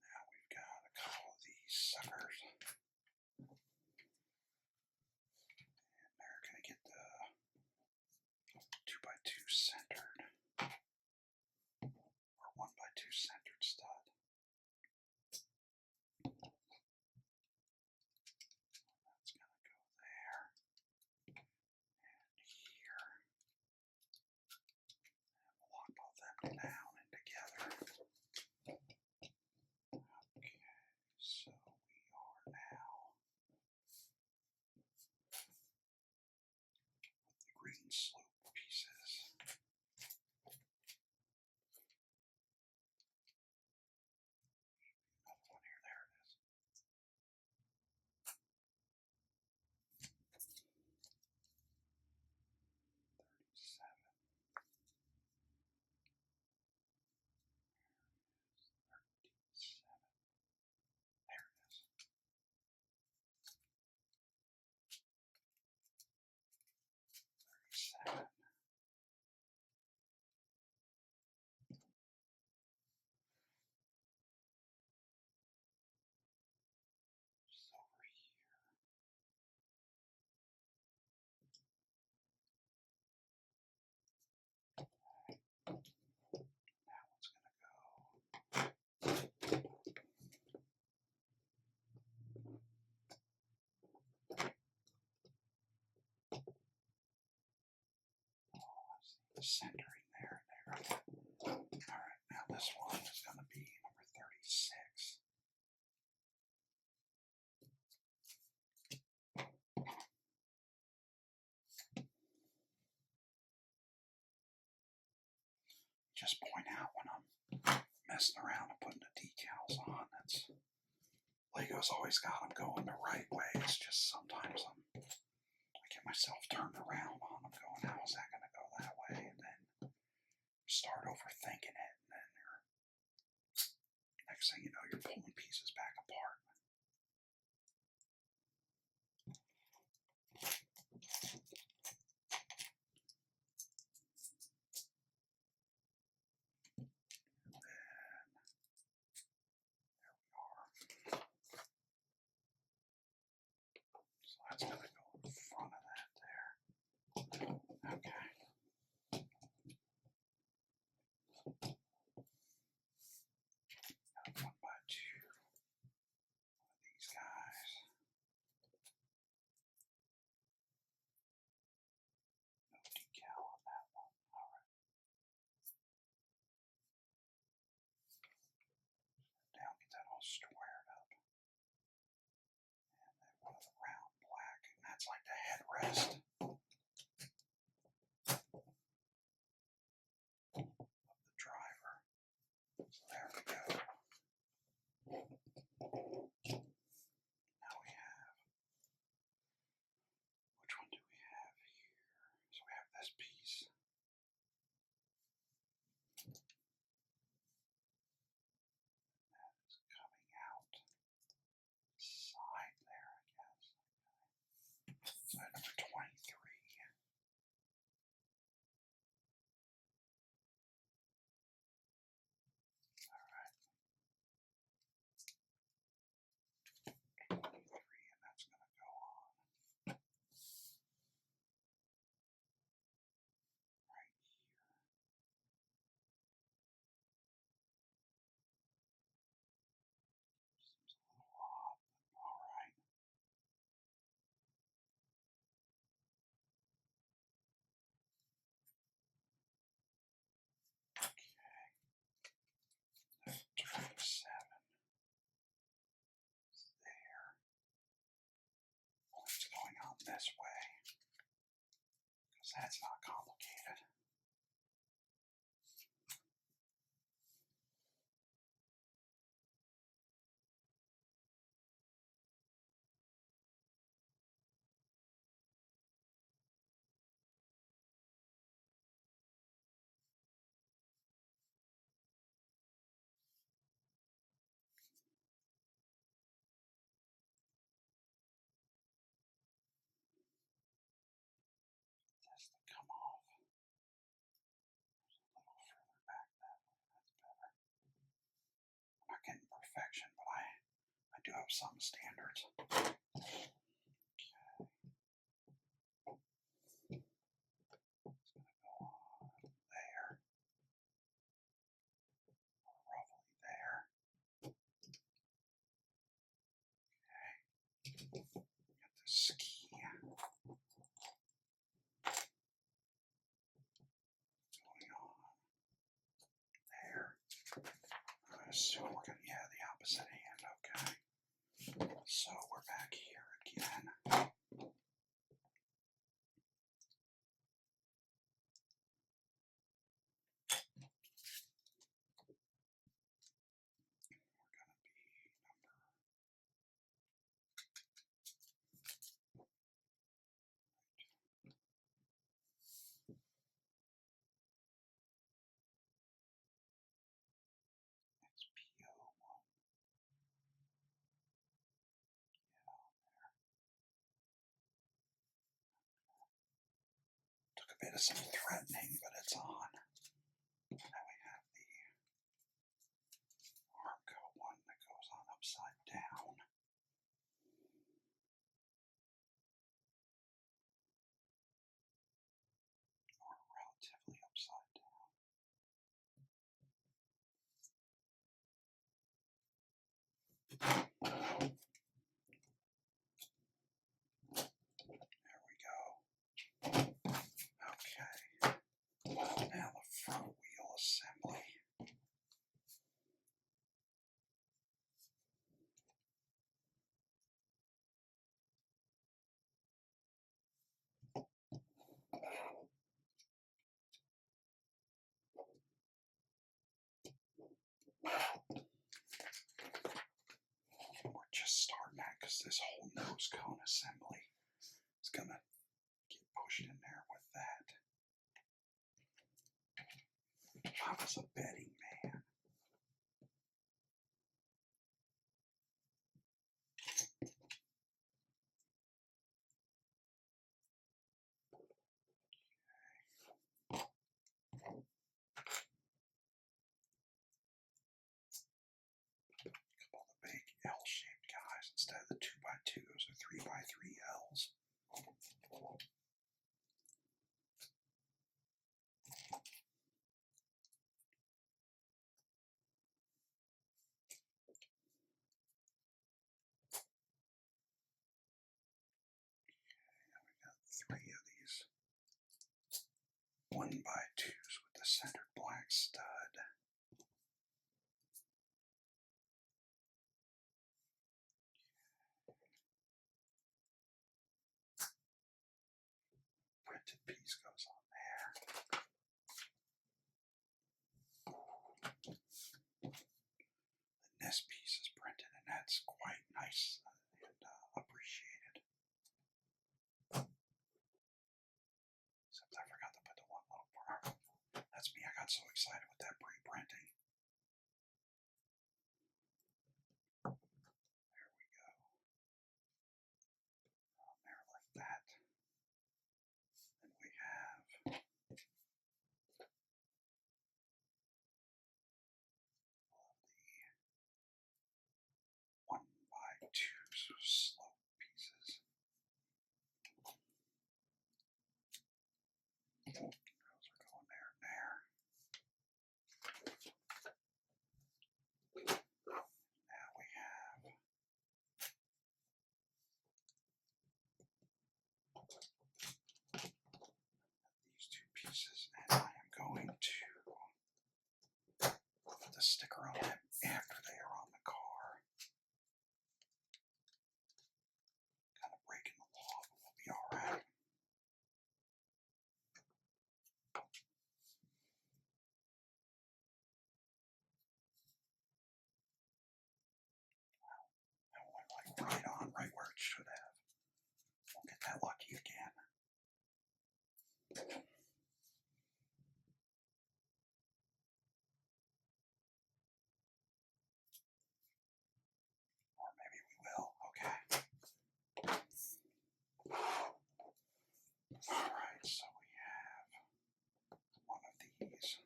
Now we've got a couple of these suckers. And they're going to get the 2x2 centered. Or 1x2 centering there. Alright, now this one is going to be number 36. Just point out when I'm messing around and putting the decals on. Lego's always got them going the right way. It's just sometimes I get myself turned around on them going, how is that going to go that way? And then start overthinking it. And then next thing you know, you're pulling pieces back apart. That's going to go in front of that there. Okay. Got 1x2 of these guys. No decal on that one. Alright. Down, get that all squared up. And then one of the round black, and that's like the headrest. There we go. Now we have, which one do we have here? So we have this piece. That is coming out side there, I guess. So number 23. Alright. 23, and that's going to go on right here. Seems a little odd, but alright. Okay. 27 is there. It's going on this way, because that's not complicated. This to come off. There's a little further back that way. That's better. I'm not getting perfection, but I do have some standards. Okay. It's going to go on there. Or roughly there. Okay. Got the ski. Going on there. I assume we're going to, yeah, the opposite hand. Okay. So we're back here again. We're going to be number XPO1. Took a bit of some threatening, but it's on. Now we have the Armco one that goes on upside down. Or relatively upside down. There we go. Okay. We're just starting that because this whole nose cone assembly is going to get pushed in there with that. I was a betting man. Couple of the big L-shaped guys instead of the 2x2, those are 3x3 Ls. Three of these 1x2s with the centered black stud. Printed piece goes on there. The nest piece is printed, and that's quite nice and appreciated. Except I forgot to put the one little part. That's me. I got so excited with that pre-printing. There we go. On there like that. And we have lovely 1x2 slope pieces. Those are going there and there. Now we have these two pieces, and I am going to put the sticker on them after they are on the car. Kind of breaking the law, but we'll be alright. That went like right on, right where it should have. Won't get that lucky again. Or maybe we will. Okay. Alright, so we have one of these,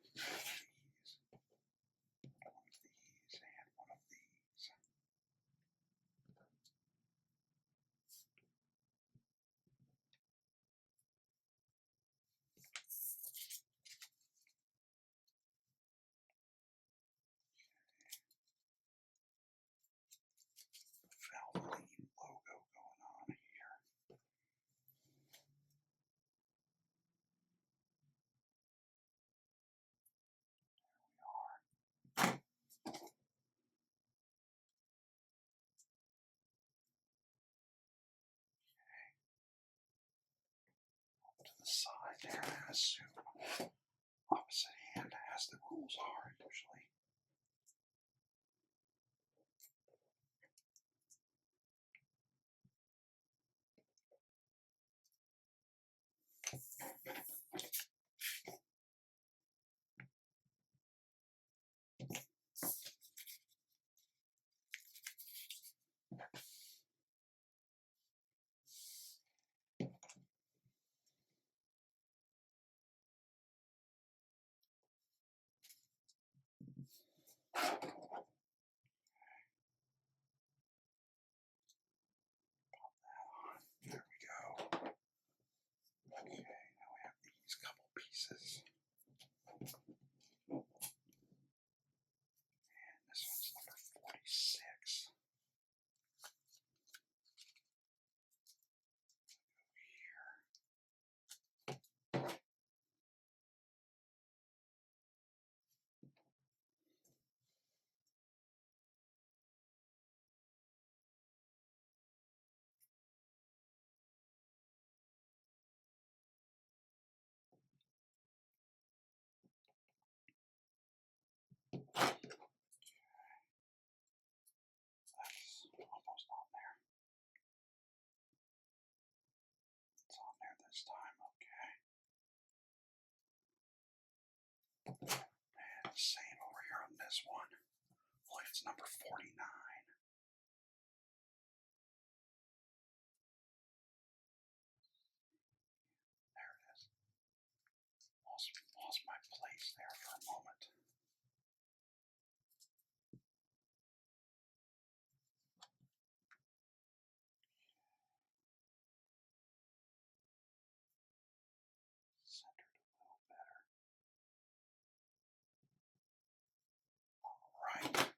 and one of these. Valvoline logo going on here. To the side there, I assume. Opposite hand as the rules are usually. There we go. Okay, now we have these couple pieces. And this one's number 46. Here. about the same over here on this one. Only it's number 49. There it is. Lost my place there for a moment. Centered a little better. All right. There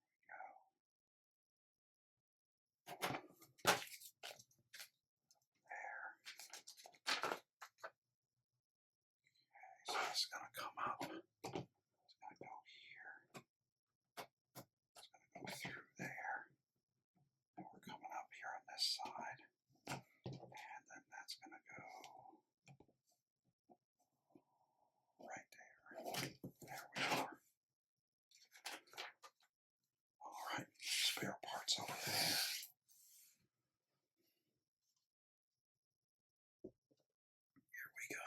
we go. There. Okay, so it's going to come up. It's going to go here. It's going to go through there. And we're coming up here on this side. And then that's going to go right there. There we are. All right, spare parts over there. Here we go.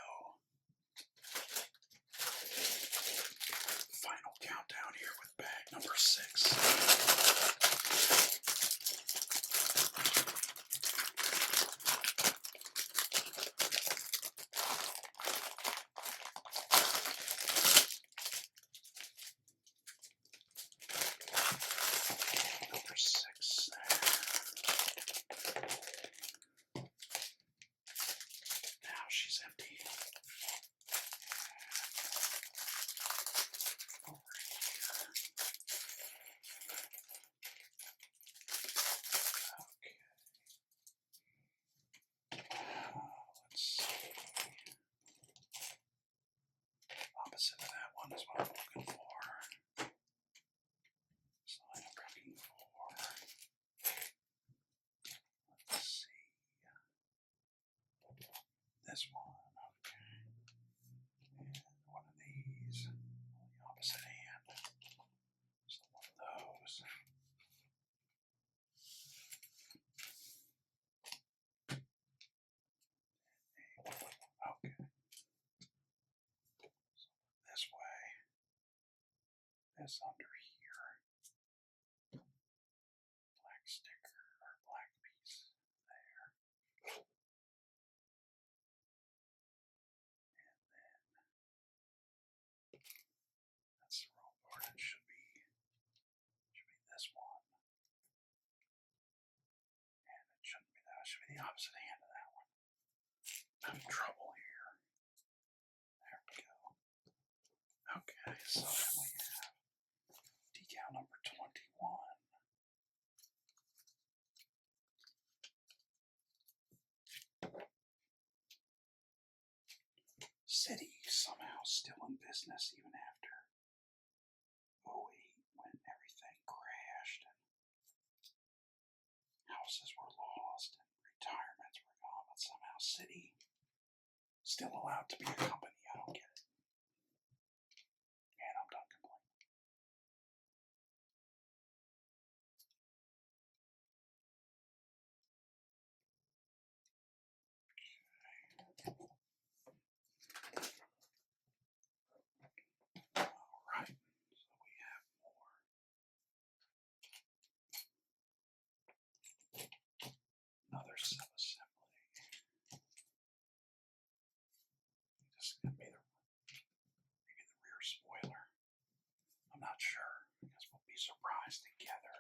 Final countdown here with bag number 6. Number 6 there. Now she's empty. Over here. Okay. Let's see. Opposite of that one is what I'm looking for. So I'm looking for. Let's see. This one. Okay. And one of these on the opposite hand. So one of those. Okay. So this way. This under here. Black sticker or black piece there. And then that's the wrong part. It should be this one. And it shouldn't be that. It should be the opposite hand of that one. I'm in trouble here. There we go. Okay, so then we have decal number 21. City somehow still in business even after 08 when everything crashed and houses were lost and retirements were gone, but somehow City still allowed to be a company. I don't get it. And I'm done complaining. Alright, so we have more. Another sub-assembly. This could be maybe the rear spoiler. I'm not sure. I guess we'll be surprised together.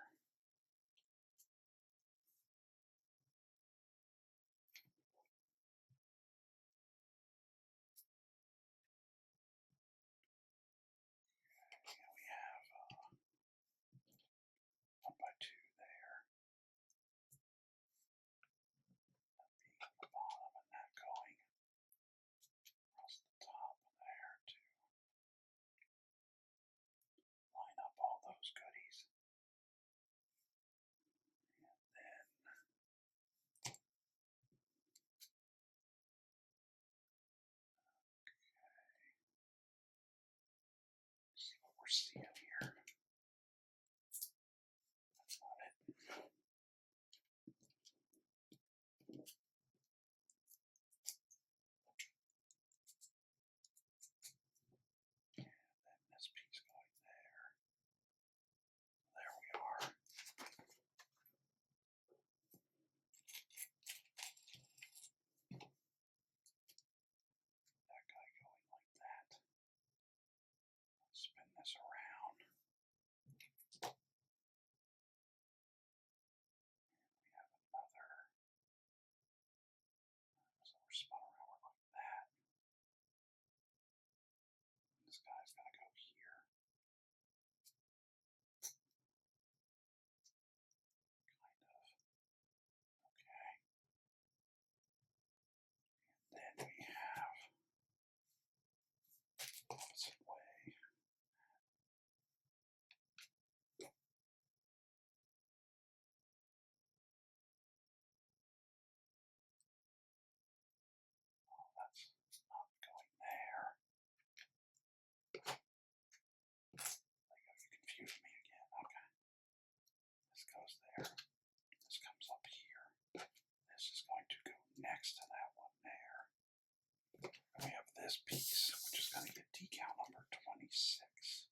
And we have 1x2 there. That being on the bottom and that going across the top there to line up all those goodies. And then see what we're seeing here. That's not it. this around. We have another. So we're spun around like that. This guy's gonna go here. Kind of. Okay. And then we have opposite way. Oh, that's not going there. You confused me again. Okay. This goes there. This comes up here. This is going to go next to that one there. And we have this piece, which is going to get decal number 26.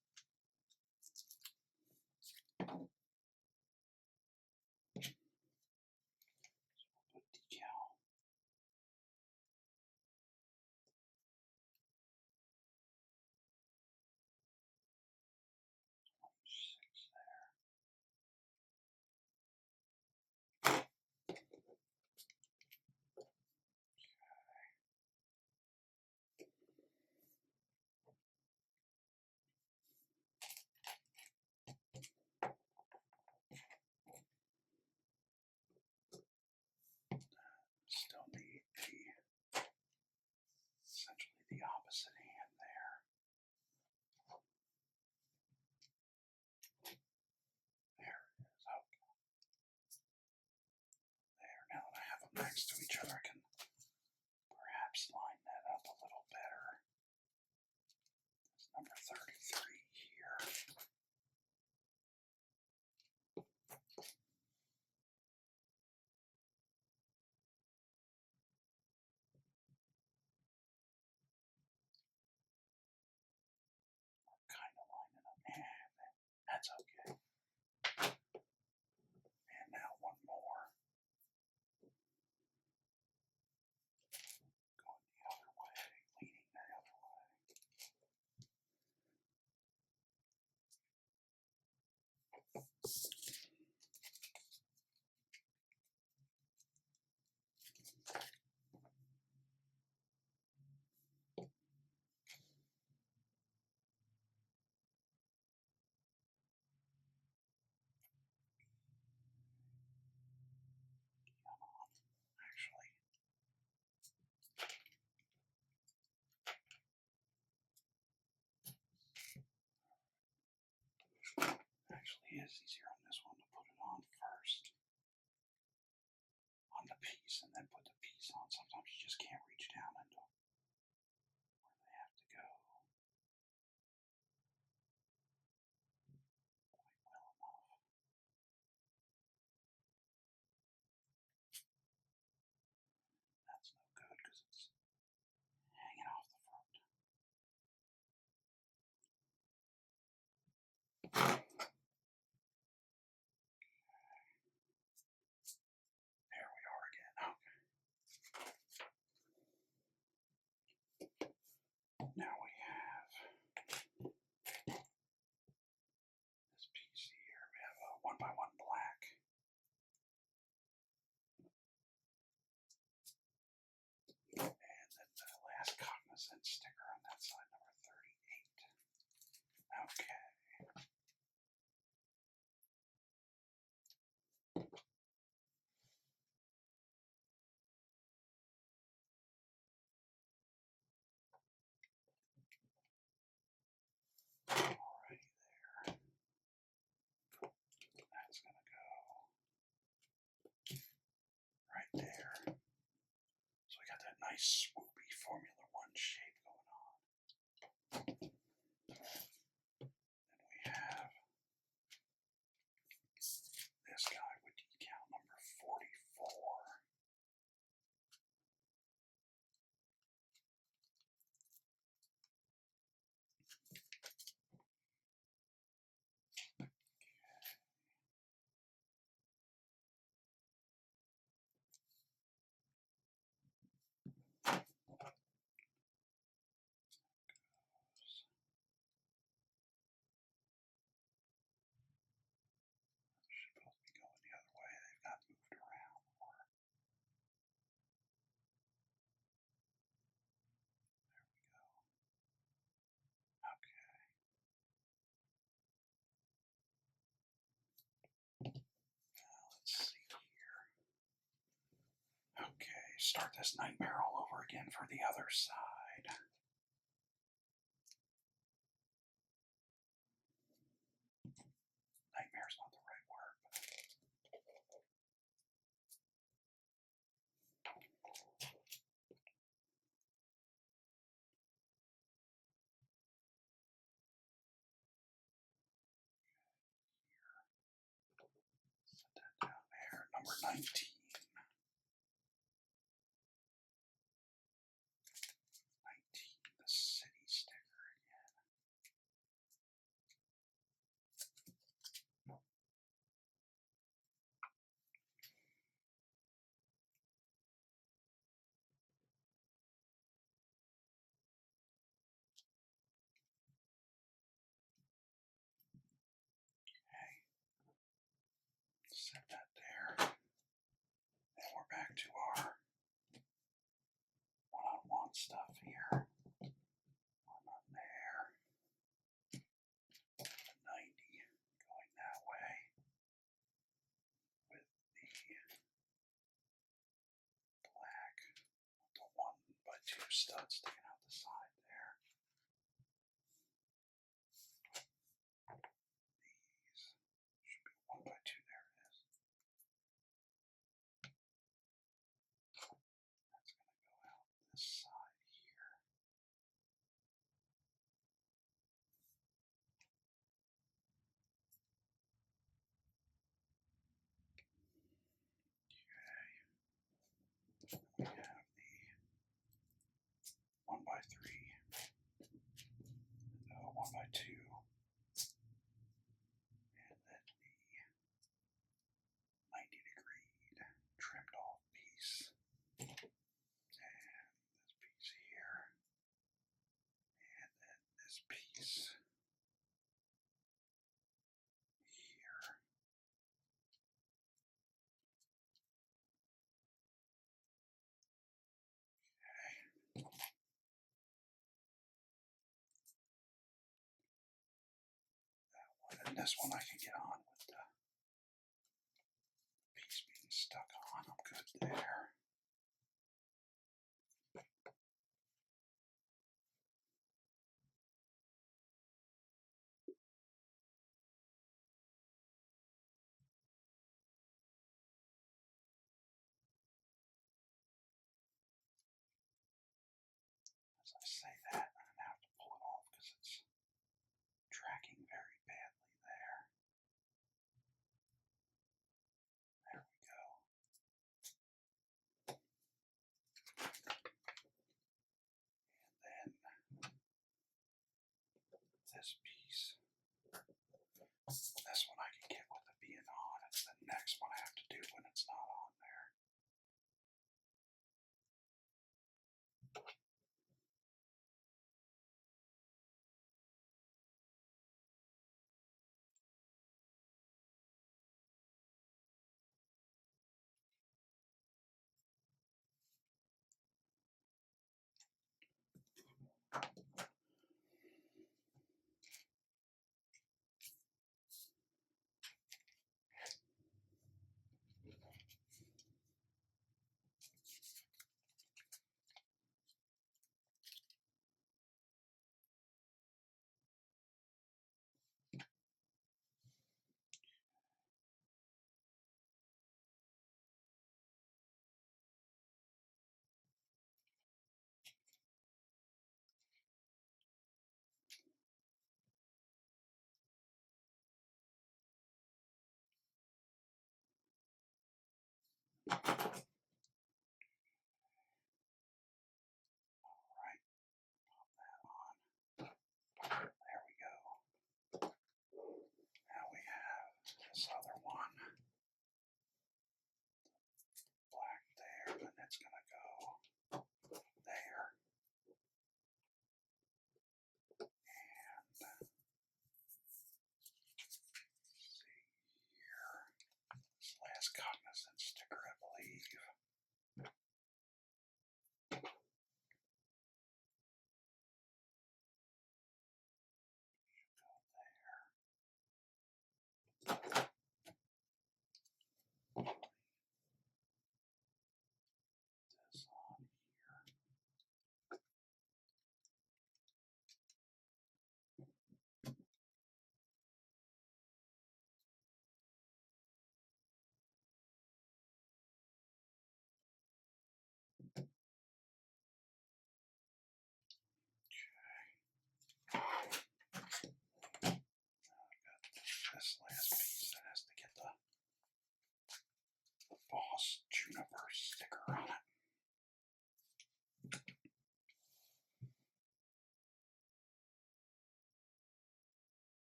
So we'll put decal. Still need essentially the opposite hand there. There it is. Okay. There. Now that I have them next to each other, I can perhaps line that up a little better. It's number 33 here. Kind of lining up. That's okay. And now one more. Going the other way, leaning the other way. Come on. Actually, is easier on this one to put it on first. On the piece, and then put the piece on. Sometimes you just can't reach down into where they have to go quite well enough. That's no good because it's hanging off the front. There we are again. Okay. Now we have this piece here. We have a 1x1 black. And then the last cognizant sticker on that side, number 38. Okay. Alrighty there. That's going to go right there. So we got that nice swoopy Formula One shape going on. Then we have this guy with decal number 44. start this nightmare all over again for the other side. Nightmare's not the right word. Set that down there. Number 19. 19, the city sticker again. Okay. Set that there. And we're back to our one-on-one stuff here. One on there. 90 going that way. With the black, the 1x2 studs sticking out the side there. These should be 1x2, there it is. That's going to go out this side here. Okay. We have the 1x3, 1x2, and then the 90-degree trimmed off piece. And this piece here. And then this piece here. Okay. That one. And this one I can get on with the piece being stuck on. I'm good there. As I say that, I'm going to have to pull it off because it's tracking very badly there. There we go. And then this piece. This one I can get with it being on. It's the next one I have to do when it's not on there. Alright, pop that on. There we go. Now we have this other one. Black there, and it's going to go there. And see here. This last cognizant sticker, I believe.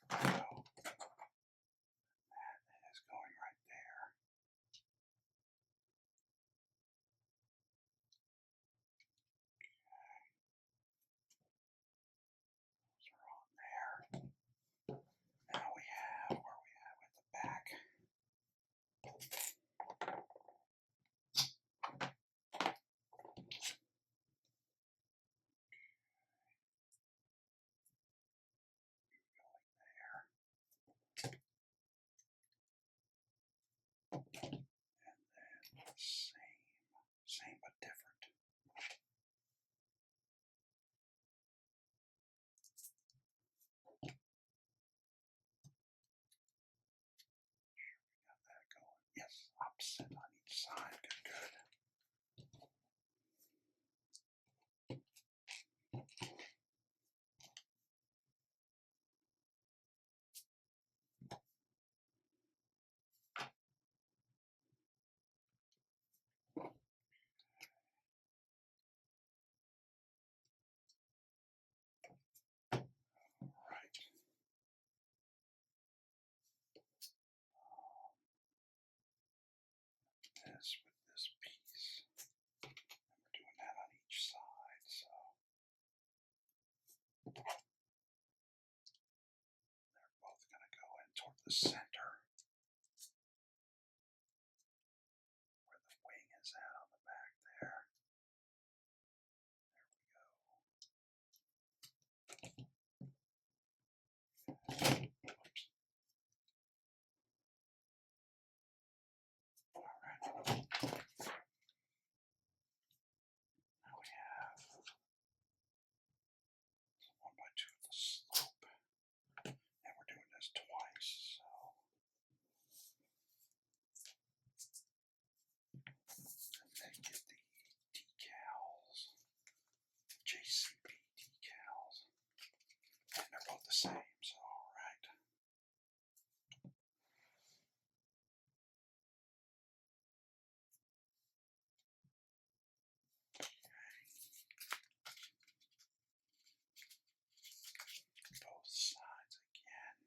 go. That is going right there. Those are on there. Now we have, where we have at the back. Same but different. Got that going. Yes, opposite on each side. Good, good. All right. This with this piece. And we're doing that on each side, so they're both going to go in toward the center where the wing is at on the back there. There we go. Oops. All right. Now we have 1x2 of the slope. And we're doing this twice, so and then get the decals, JCB decals, and they're both the same, so all right. Both sides again.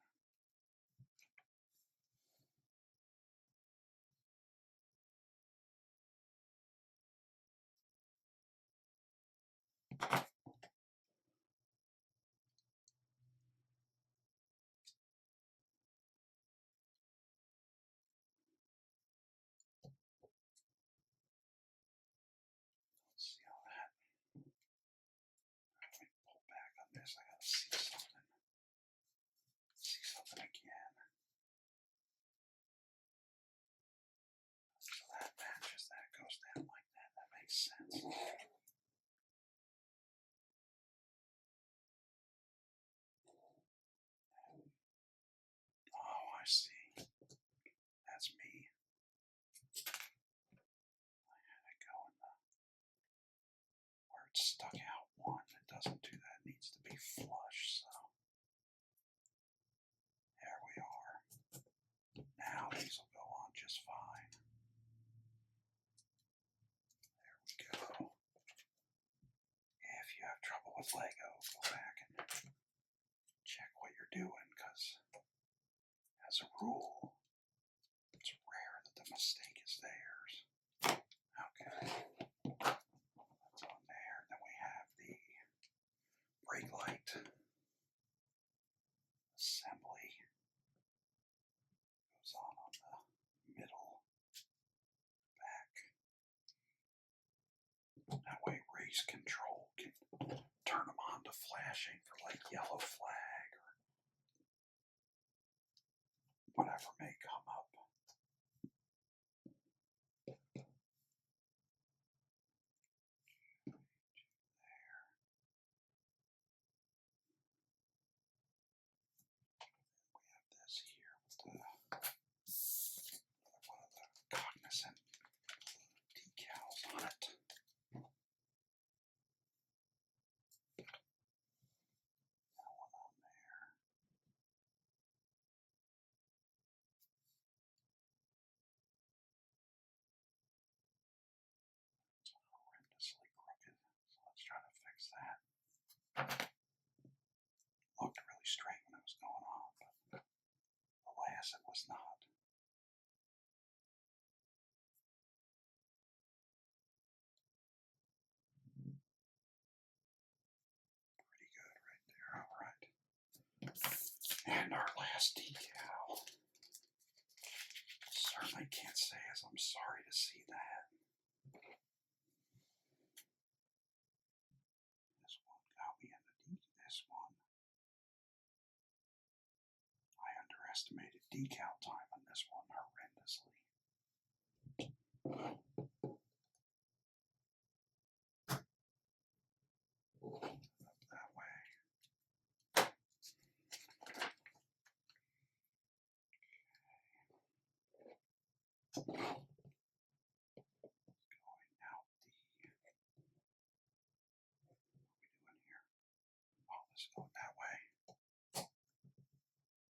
Let's see how that. Let me pull back on this. I gotta see something. See something again. So that matches. That goes down like that. That makes sense. Oh, I see. That's me. I had it going where it's stuck out one. It doesn't do that. It needs to be flush. So there we are. Now these will go on just fine. There we go. If you have trouble with Lego, go back and check what you're doing, because as a rule, it's rare that the mistake is theirs. Okay, that's on there. Then we have the brake light assembly. Goes on the middle, back. That way race control can turn them on to flashing for like yellow flag or whatever may come up. There. We have this here with one of the cognizant decals on it. That one on there. It's horrendously crooked, so let's try to fix that. Looked really straight when it was going on, but guess it was not. Pretty good right there. All right. And our last decal. Certainly can't say as I'm sorry to see that. This one got me in this one. I underestimated decal time on this one horrendously. Up that way. Going out the. What are we doing here? Oh, this is going that way.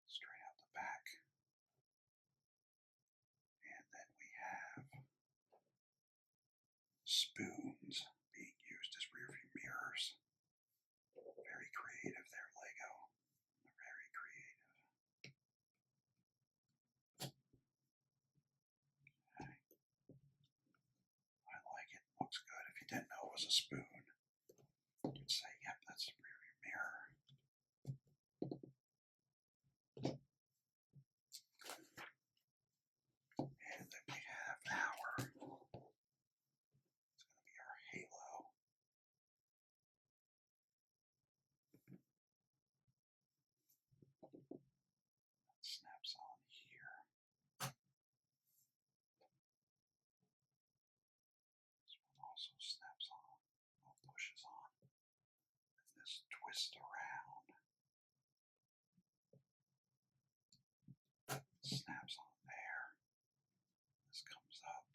Straight out the back. And then we have spoons being used as rearview mirrors. Very creative there, Lego. Very creative. Okay. I like it. Looks good. If you didn't know it was a spoon, you'd say, yep, that's a rearview mirror. And then we have our, it's going to be our halo. That snaps on here. This one also snaps on, or pushes on. And this twists around. Snaps on there. This comes up.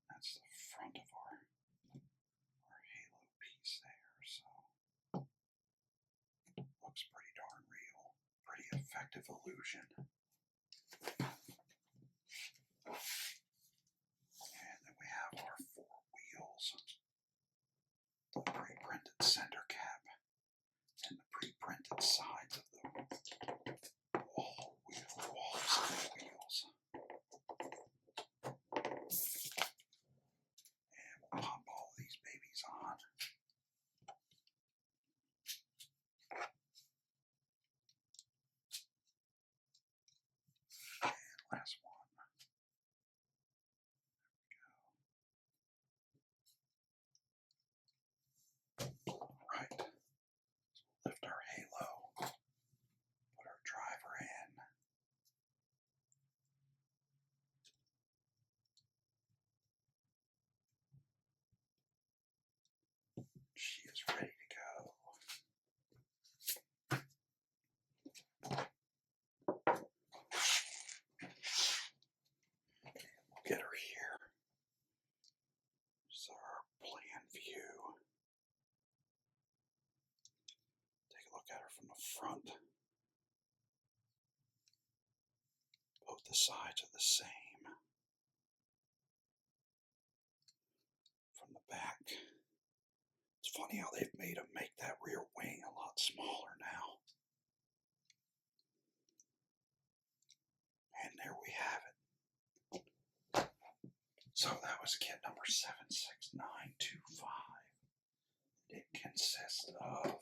That's the front of our halo piece there, so looks pretty darn real. Pretty effective illusion. And then we have our 4 wheels. The pre-printed center cap and the pre-printed sides of the walls of the wheels. And we'll pop all of these babies on. And last one. There we go. Alright. So we'll lift our halo. Put our driver in. She is ready to go. We'll get her here. This is our plan view. Take a look at her from the front. Both the sides are the same. From the back. It's funny how they've made them make that rear wing a lot smaller now. And there we have it. So that was kit number 76925. It consists of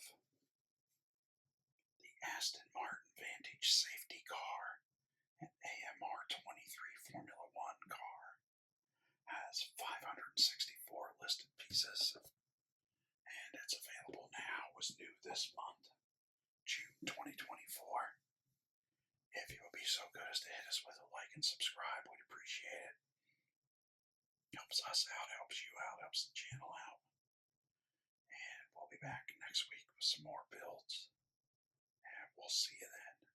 the Aston Martin Vantage safety car, an AMR23 Formula One car. Has 564 listed pieces. And it's available now. Was new this month, June 2024. If you would be so good as to hit us with a like and subscribe, we'd appreciate it. Helps us out, helps you out, helps the channel out. And we'll be back next week with some more builds. And we'll see you then.